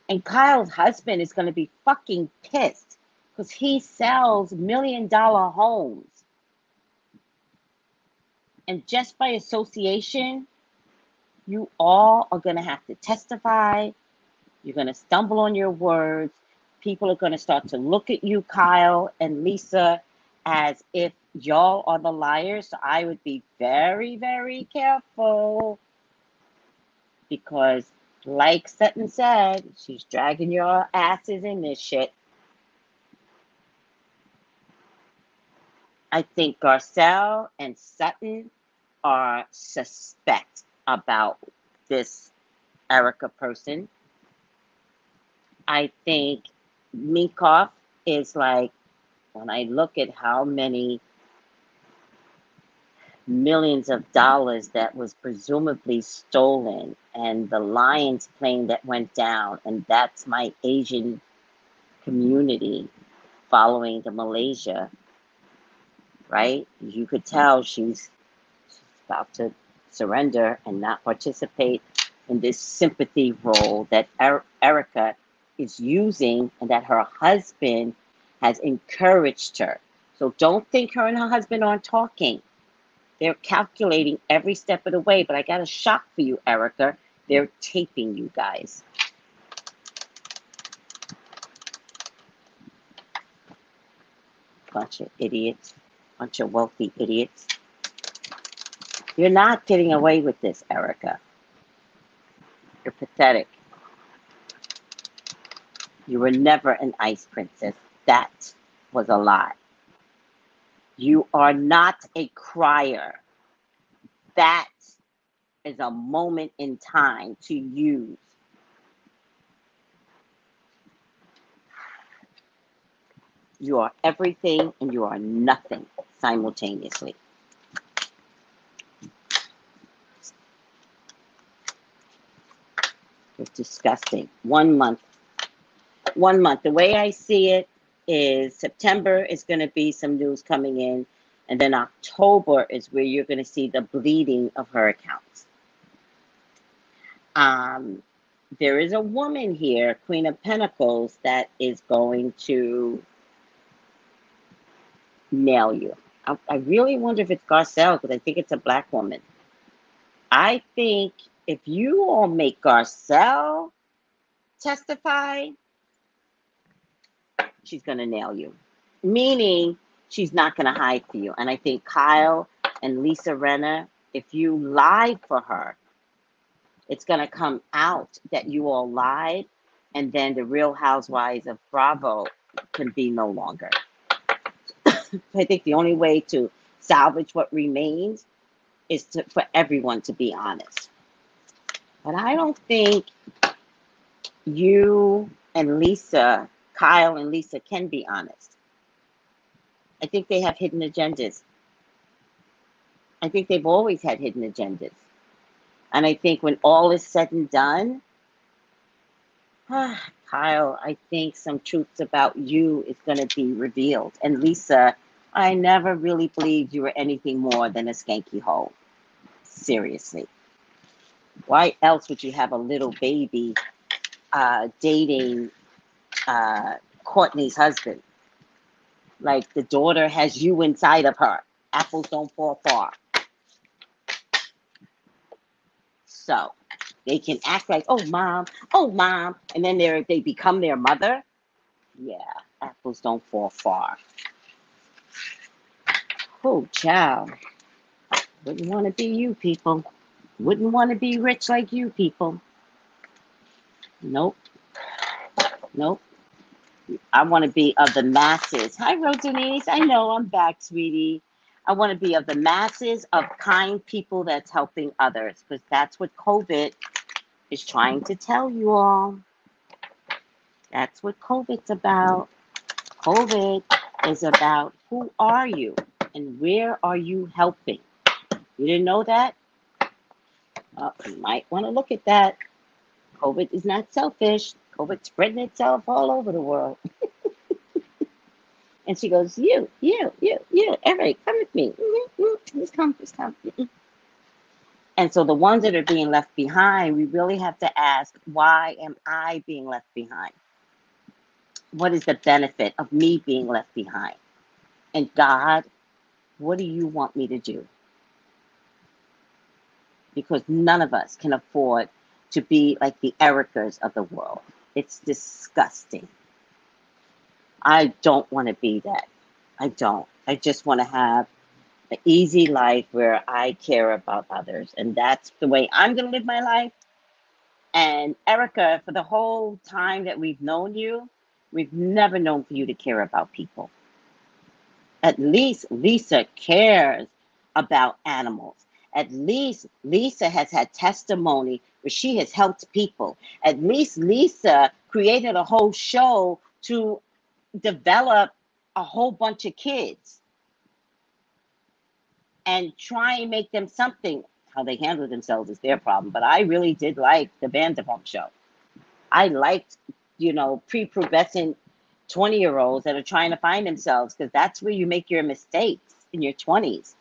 And Kyle's husband is going to be fucking pissed because he sells $1 million homes. And just by association, you all are going to have to testify. You're going to stumble on your words. People are going to start to look at you, Kyle and Lisa, as if y'all are the liars. So I would be very, very careful because, like Sutton said, she's dragging your asses in this shit. I think Garcelle and Sutton are suspect about this Erica person. I think Minkoff is like, when I look at how many millions of dollars that was presumably stolen and the Lions plane that went down, and that's my Asian community following the Malaysia, right? You could tell she's about to surrender and not participate in this sympathy role that Erica is using and that her husband has encouraged her. So don't think her and her husband aren't talking. They're calculating every step of the way. But I got a shock for you, Erica. They're taping you guys. Bunch of idiots. Bunch of wealthy idiots. You're not getting away with this, Erica. You're pathetic. You were never an ice princess. That was a lie. You are not a crier. That is a moment in time to use. You are everything and you are nothing simultaneously. It's disgusting. 1 month. 1 month. The way I see it is September is going to be some news coming in, and then October is where you're going to see the bleeding of her accounts. There is a woman here, Queen of Pentacles, that is going to nail you. I really wonder if it's Garcelle, because I think it's a black woman. I think if you all make Garcelle testify, she's going to nail you. Meaning, she's not going to hide for you. And I think Kyle and Lisa Rinna, if you lied for her, it's going to come out that you all lied, and then the Real Housewives of Bravo can be no longer. I think the only way to salvage what remains is for everyone to be honest. But I don't think you and Lisa, Kyle and Lisa, can be honest. I think they have hidden agendas. I think they've always had hidden agendas. And I think when all is said and done, Kyle, I think some truths about you is going to be revealed. And Lisa, I never really believed you were anything more than a skanky hole. Seriously. Why else would you have a little baby dating Courtney's husband? Like, the daughter has you inside of her. Apples don't fall far. So they can act like, oh mom, and then they become their mother. Yeah, apples don't fall far. Oh, child. Wouldn't want to be you people. Wouldn't want to be rich like you people. Nope. I want to be of the masses. Hi, Rosanise. I know I'm back, sweetie. I want to be of the masses of kind people that's helping others, because that's what COVID is trying to tell you all. That's what COVID's about. COVID is about who are you and where are you helping. You didn't know that? You might want to look at that. COVID is not selfish. COVID's spreading itself all over the world. And she goes, you, Eric, come with me. Just come. And so the ones that are being left behind, we really have to ask, why am I being left behind? What is the benefit of me being left behind? And God, what do you want me to do? Because none of us can afford to be like the Ericas of the world. It's disgusting. I don't want to be that. I don't. I just want to have an easy life where I care about others. And that's the way I'm going to live my life. And Erica, for the whole time that we've known you, we've never known for you to care about people. At least Lisa cares about animals. At least Lisa has had testimony where she has helped people. At least Lisa created a whole show to develop a whole bunch of kids and try and make them something. How they handle themselves is their problem. But I really did like the Vanderpump show. I liked, prepubescent 20-year-olds that are trying to find themselves, because that's where you make your mistakes, in your 20s.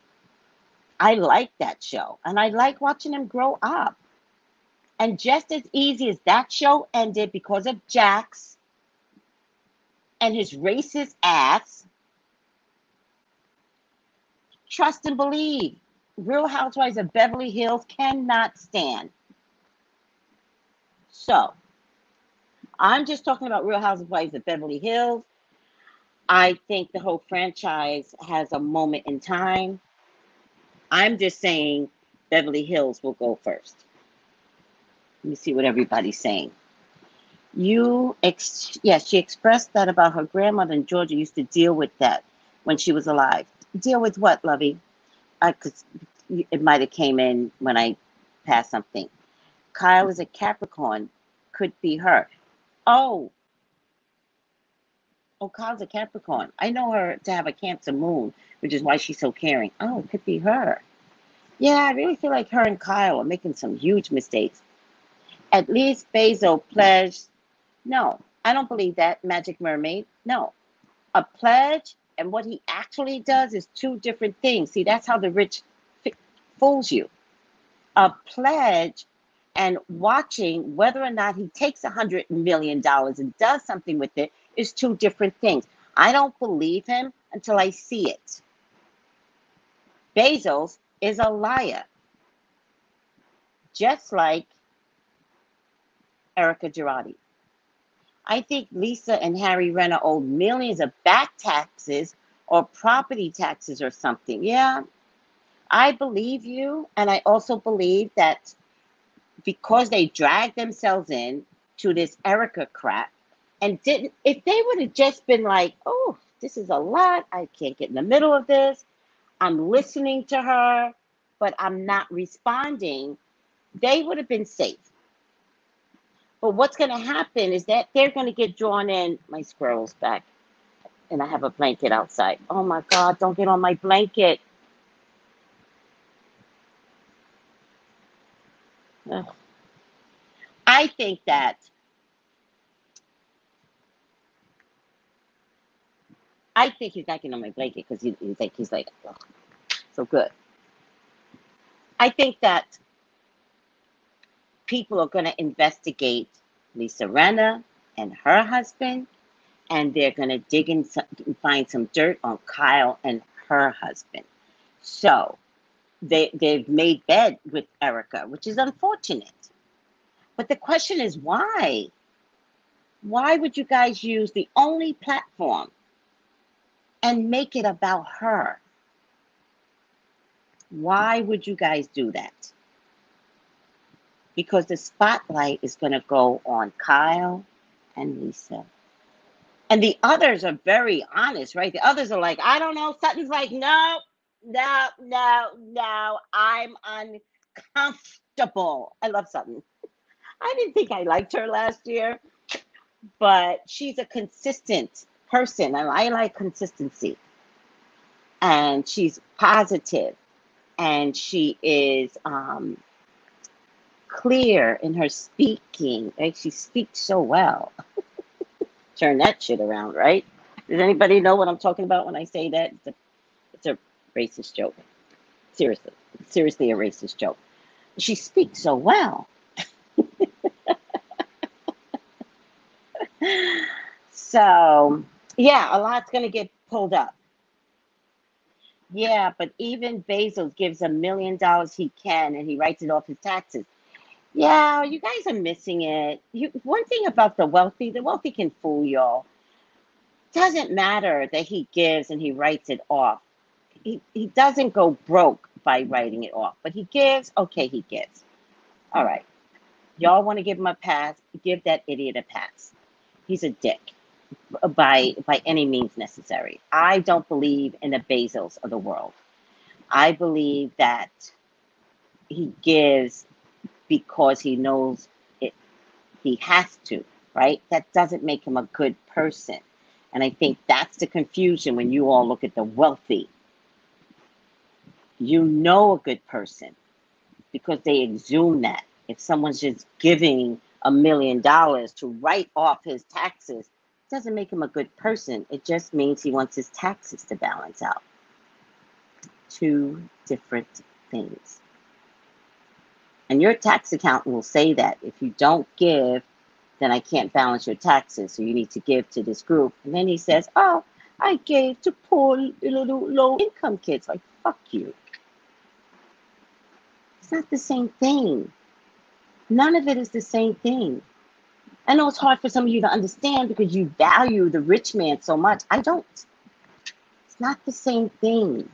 I like that show, and I like watching them grow up. And just as easy as that show ended because of Jax and his racist ass, trust and believe, Real Housewives of Beverly Hills cannot stand. So, I'm just talking about Real Housewives of Beverly Hills. I think the whole franchise has a moment in time. I'm just saying Beverly Hills will go first. Let me see what everybody's saying. Yes, she expressed that about her grandmother in Georgia used to deal with that when she was alive. Deal with what, lovey? Because it might have came in when I passed something. Kyle is a Capricorn. Could be her. Oh, Kyle's a Capricorn. I know her to have a Cancer moon, which is why she's so caring. Oh, it could be her. Yeah, I really feel like her and Kyle are making some huge mistakes. At least Basil pledged. No, I don't believe that. Magic Mermaid. No. A pledge and what he actually does is two different things. See, that's how the rich fools you. A pledge and watching whether or not he takes $100 million and does something with it is two different things. I don't believe him until I see it. Bezos is a liar, just like Erica Girardi. I think Lisa and Harry Renner owed millions of back taxes or property taxes or something. Yeah, I believe you. And I also believe that because they dragged themselves in to this Erica crap and if they would have just been like, oh, this is a lot. I can't get in the middle of this. I'm listening to her, but I'm not responding. They would have been safe. But what's going to happen is that they're going to get drawn in. My squirrel's back, and I have a blanket outside. Oh my God, don't get on my blanket. Ugh. I think he's not getting on my blanket because he's like, oh, so good. I think that people are going to investigate Lisa Renner and her husband, and they're going to dig in and find some dirt on Kyle and her husband. So they've made bed with Erica, which is unfortunate. But the question is, why? Why would you guys use the only platform and make it about her? Why would you guys do that? Because the spotlight is going to go on Kyle and Lisa. And the others are very honest, right? The others are like, I don't know. Sutton's like, no, I'm uncomfortable. I love Sutton. I didn't think I liked her last year, but she's a consistent person, and I like consistency. And she's positive, and she is clear in her speaking. Like, she speaks so well. Turn that shit around, right? Does anybody know what I'm talking about when I say that? It's a racist joke. Seriously a racist joke. She speaks so well. So, yeah, a lot's going to get pulled up. Yeah, but even Bezos gives $1 million he can, and he writes it off his taxes. Yeah, you guys are missing it. One thing about the wealthy can fool y'all. Doesn't matter that he gives and he writes it off. He doesn't go broke by writing it off, but he gives. Okay, he gives. All right, y'all want to give him a pass? Give that idiot a pass. He's a dick by any means necessary. I don't believe in the Bezos of the world. I believe that he gives because he knows it, he has to, right? That doesn't make him a good person. And I think that's the confusion when you all look at the wealthy. You know a good person because they exhume that. If someone's just giving $1 million to write off his taxes, it doesn't make him a good person. It just means he wants his taxes to balance out. Two different things. And your tax accountant will say that if you don't give, then I can't balance your taxes. So you need to give to this group. And then he says, oh, I gave to poor little low income kids. Like, fuck you. It's not the same thing. None of it is the same thing. I know it's hard for some of you to understand because you value the rich man so much. I don't. It's not the same thing.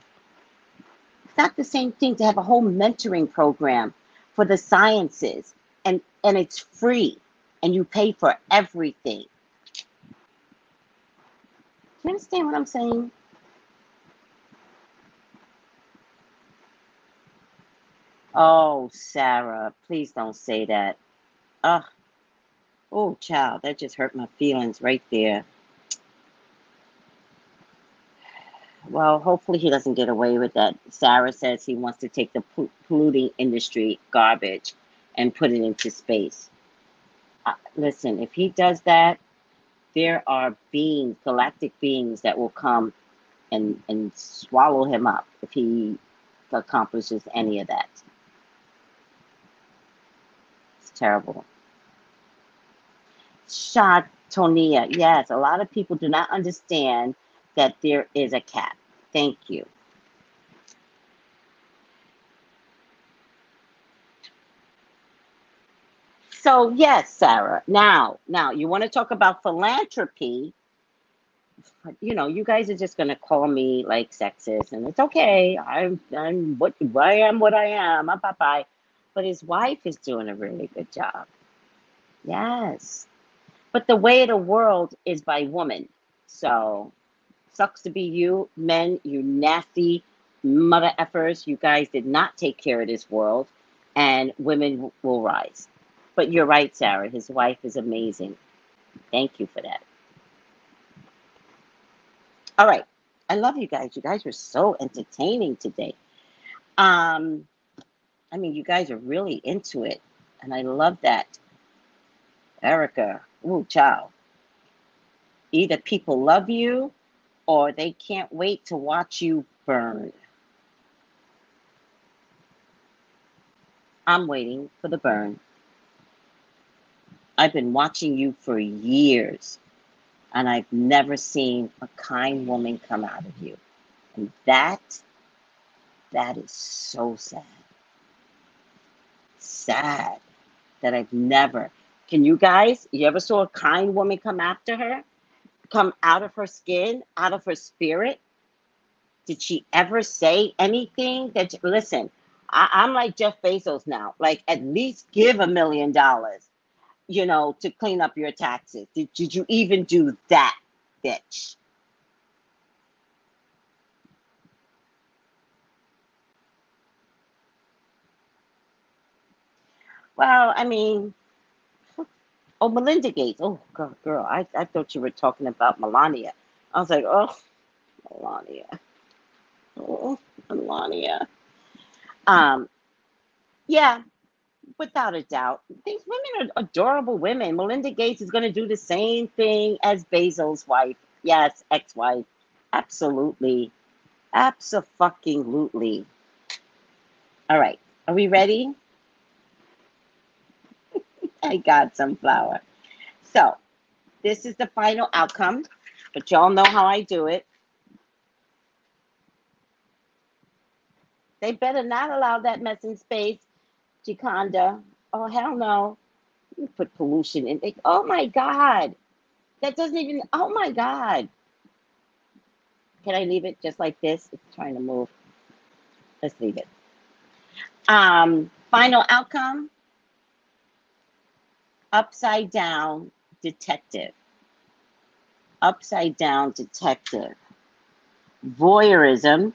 It's not the same thing to have a whole mentoring program for the sciences and it's free and you pay for everything. Do you understand what I'm saying? Oh, Sarah, please don't say that. Oh, child, that just hurt my feelings right there. Well, hopefully he doesn't get away with that. Sarah says he wants to take the polluting industry garbage and put it into space. Listen, if he does that, there are beings, galactic beings that will come and swallow him up if he accomplishes any of that. It's terrible. Shatonia, yes, a lot of people do not understand that there is a cap. Thank you. So yes, Sarah. Now, you want to talk about philanthropy? You know, you guys are just gonna call me like sexist, and it's okay. I'm what I am, what I am. Bye. But his wife is doing a really good job. Yes, but the way of the world is by woman. So sucks to be you, men. You nasty mother effers. You guys did not take care of this world, and women will rise. But you're right, Sarah. His wife is amazing. Thank you for that. All right. I love you guys. You guys were so entertaining today. I mean, you guys are really into it. And I love that. Erica, ooh, child. Either people love you or they can't wait to watch you burn. I'm waiting for the burn. I've been watching you for years, and I've never seen a kind woman come out of you. And that is so sad. Sad that I've never. Can you guys, you ever saw a kind woman come after her? Come out of her skin, out of her spirit? Did she ever say anything that, listen, I'm like Jeff Bezos now. Like, at least give $1 million, you know, to clean up your taxes. Did you even do that, bitch? Well, I mean, oh, Melinda Gates. Oh, girl, I thought you were talking about Melania. I was like, oh, Melania. Oh, Melania. Um, yeah, without a doubt. These women are adorable women. Melinda Gates is going to do the same thing as Bezos' wife. Yes, ex-wife. Absolutely. Abso-fucking-lutely. All right. Are we ready? I got some flour. So this is the final outcome, but y'all know how I do it. They better not allow that mess in space, Gioconda. Oh, hell no. You put pollution in. Oh, my God. That doesn't even, oh, my God. Can I leave it just like this? It's trying to move. Let's leave it. Final outcome, upside down detective. Upside down detective. Voyeurism,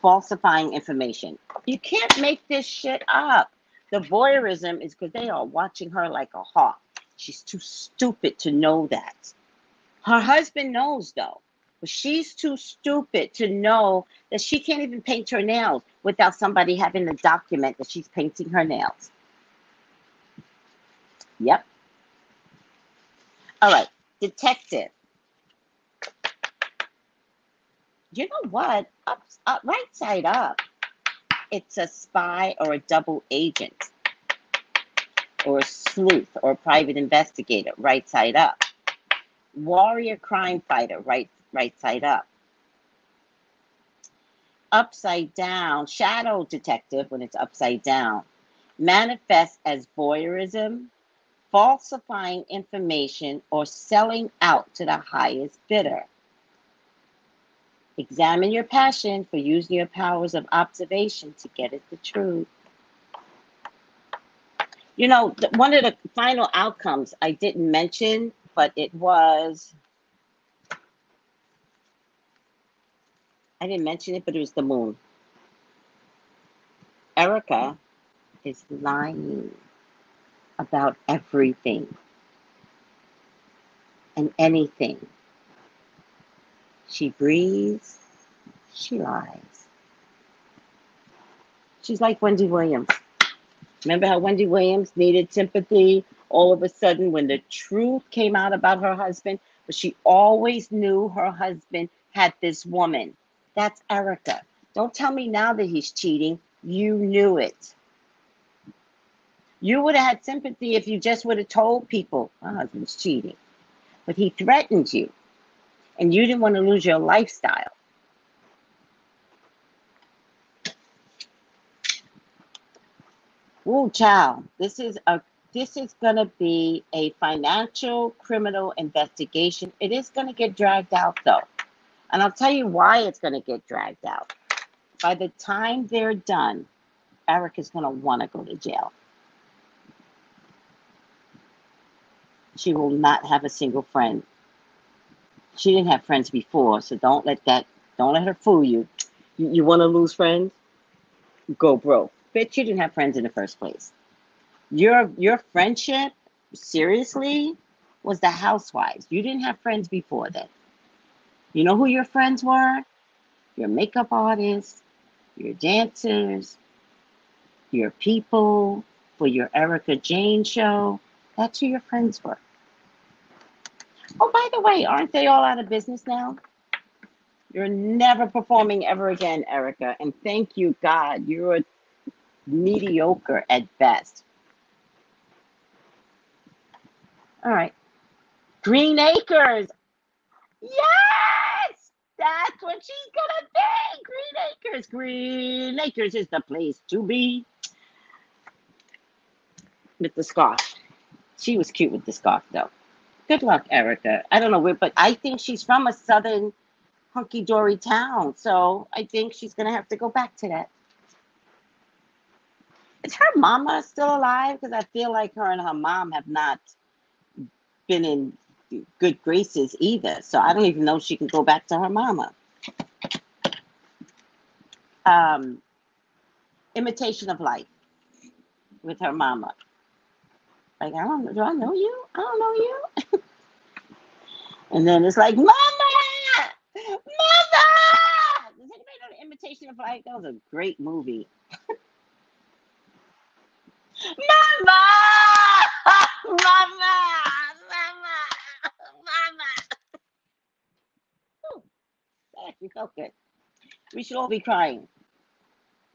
falsifying information. You can't make this shit up. The voyeurism is because they are watching her like a hawk. She's too stupid to know that. Her husband knows, though. But she's too stupid to know that she can't even paint her nails without somebody having to document that she's painting her nails. Yep. All right. Detective. You know what? Right side up. It's a spy or a double agent or a sleuth or a private investigator. Right side up. Warrior crime fighter. Right side up. Upside down. Shadow detective when it's upside down. Manifests as voyeurism, falsifying information, or selling out to the highest bidder. Examine your passion for using your powers of observation to get at the truth. You know, one of the final outcomes I didn't mention, but it was, I didn't mention it, but it was the moon. Erica is lying about everything and anything. She breathes, she lies. She's like Wendy Williams. Remember how Wendy Williams needed sympathy all of a sudden when the truth came out about her husband? But she always knew her husband had this woman. That's Erica. Don't tell me now that he's cheating. You knew it. You would have had sympathy if you just would have told people, my husband's cheating. But he threatened you. And you didn't want to lose your lifestyle. Ooh, child, this is going to be a financial criminal investigation. It is going to get dragged out, though. And I'll tell you why it's going to get dragged out. By the time they're done, Eric is going to want to go to jail. She will not have a single friend. She didn't have friends before, so don't let her fool you. You want to lose friends? Go broke. Bitch, you didn't have friends in the first place. Your friendship, seriously, was the housewives. You didn't have friends before that. You know who your friends were? Your makeup artists, your dancers, your people for your Erica Jane show. That's who your friends were. Oh, by the way, aren't they all out of business now? You're never performing ever again, Erica. And thank you, God. You're mediocre at best. All right. Green Acres. Yes! That's what she's gonna be. Green Acres. Green Acres is the place to be. With the scarf. She was cute with the scarf, though. Good luck, Erica. I don't know where, but I think she's from a southern hunky-dory town. So I think she's gonna have to go back to that. Is her mama still alive? Because I feel like her and her mom have not been in good graces either. So I don't even know if she can go back to her mama. Imitation of Life with her mama. Like, do I know you? I don't know you. And then it's like, Mama! Mama! Does anybody know the Imitation of Life? That was a great movie. Mama! Mama! Mama! Mama! Ooh, that actually felt good. We should all be crying.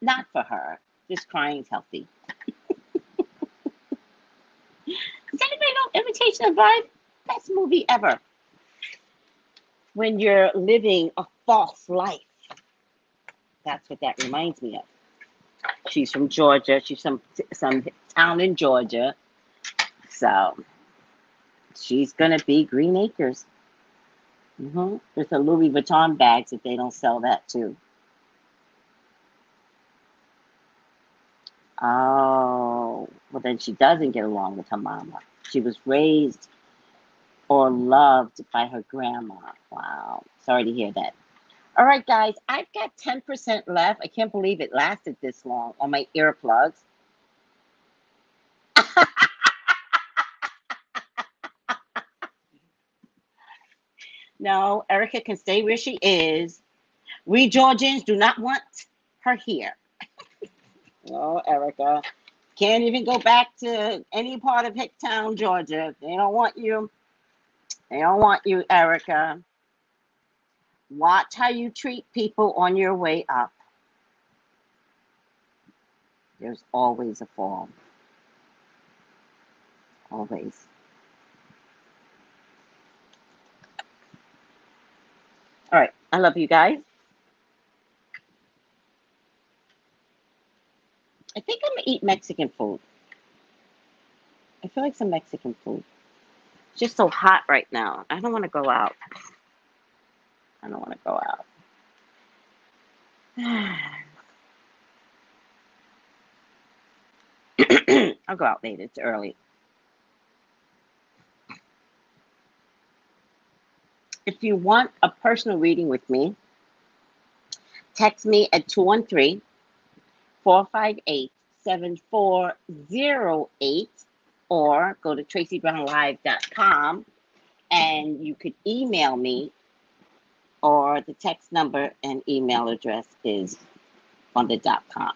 Not for her. Just crying is healthy. Nation of Vibe, best movie ever. When you're living a false life. That's what that reminds me of. She's from Georgia. She's some town in Georgia. So she's gonna be Green Acres. With the Louis Vuitton bags if they don't sell that too. Oh, well then she doesn't get along with her mama. She was raised or loved by her grandma. Wow. Sorry to hear that. All right, guys, I've got 10% left. I can't believe it lasted this long on my earplugs. No, Erica can stay where she is. We Georgians do not want her here. No, Erica. Can't even go back to any part of Hicktown, Georgia. They don't want you. They don't want you, Erica. Watch how you treat people on your way up. There's always a fall. Always. All right. I love you guys. I think I'm going to eat Mexican food. I feel like some Mexican food. It's just so hot right now. I don't want to go out. I don't want to go out. I'll go out later. It's early. If you want a personal reading with me, text me at 213-458-7408 or go to tracybrownlive.com and you could email me, or the text number and email address is on the .com.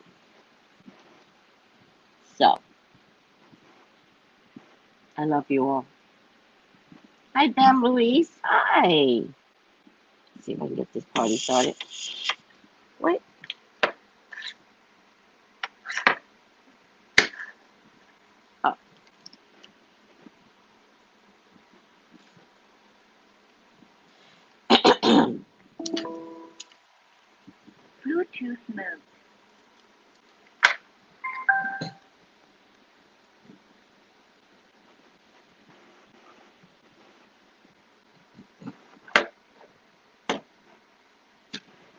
So, I love you all. Hi, Bam Louise. Hi. Let's see if I can get this party started. Wait. Oh. Bluetooth mode.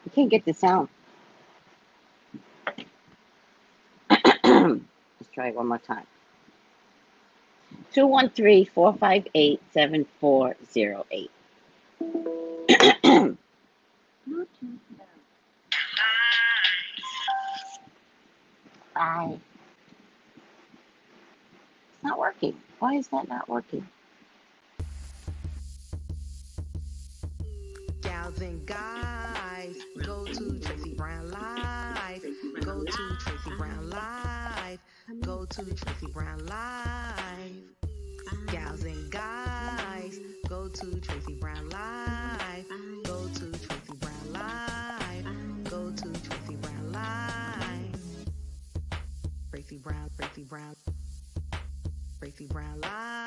I can't get the sound. Let's try it one more time. 213-458-7408. Bluetooth mode. Bye. It's not working. Why is that not working? Gals and guys, go to Tracy Brown Live. Go to Tracy Brown Live. Go to Tracy Brown Live. Gals and guys, go to Tracy Brown Live. Go to Tracy Brown Live. Go to Tracy Brown Live. Tracy Brown, Tracy Brown, Tracy Brown Live.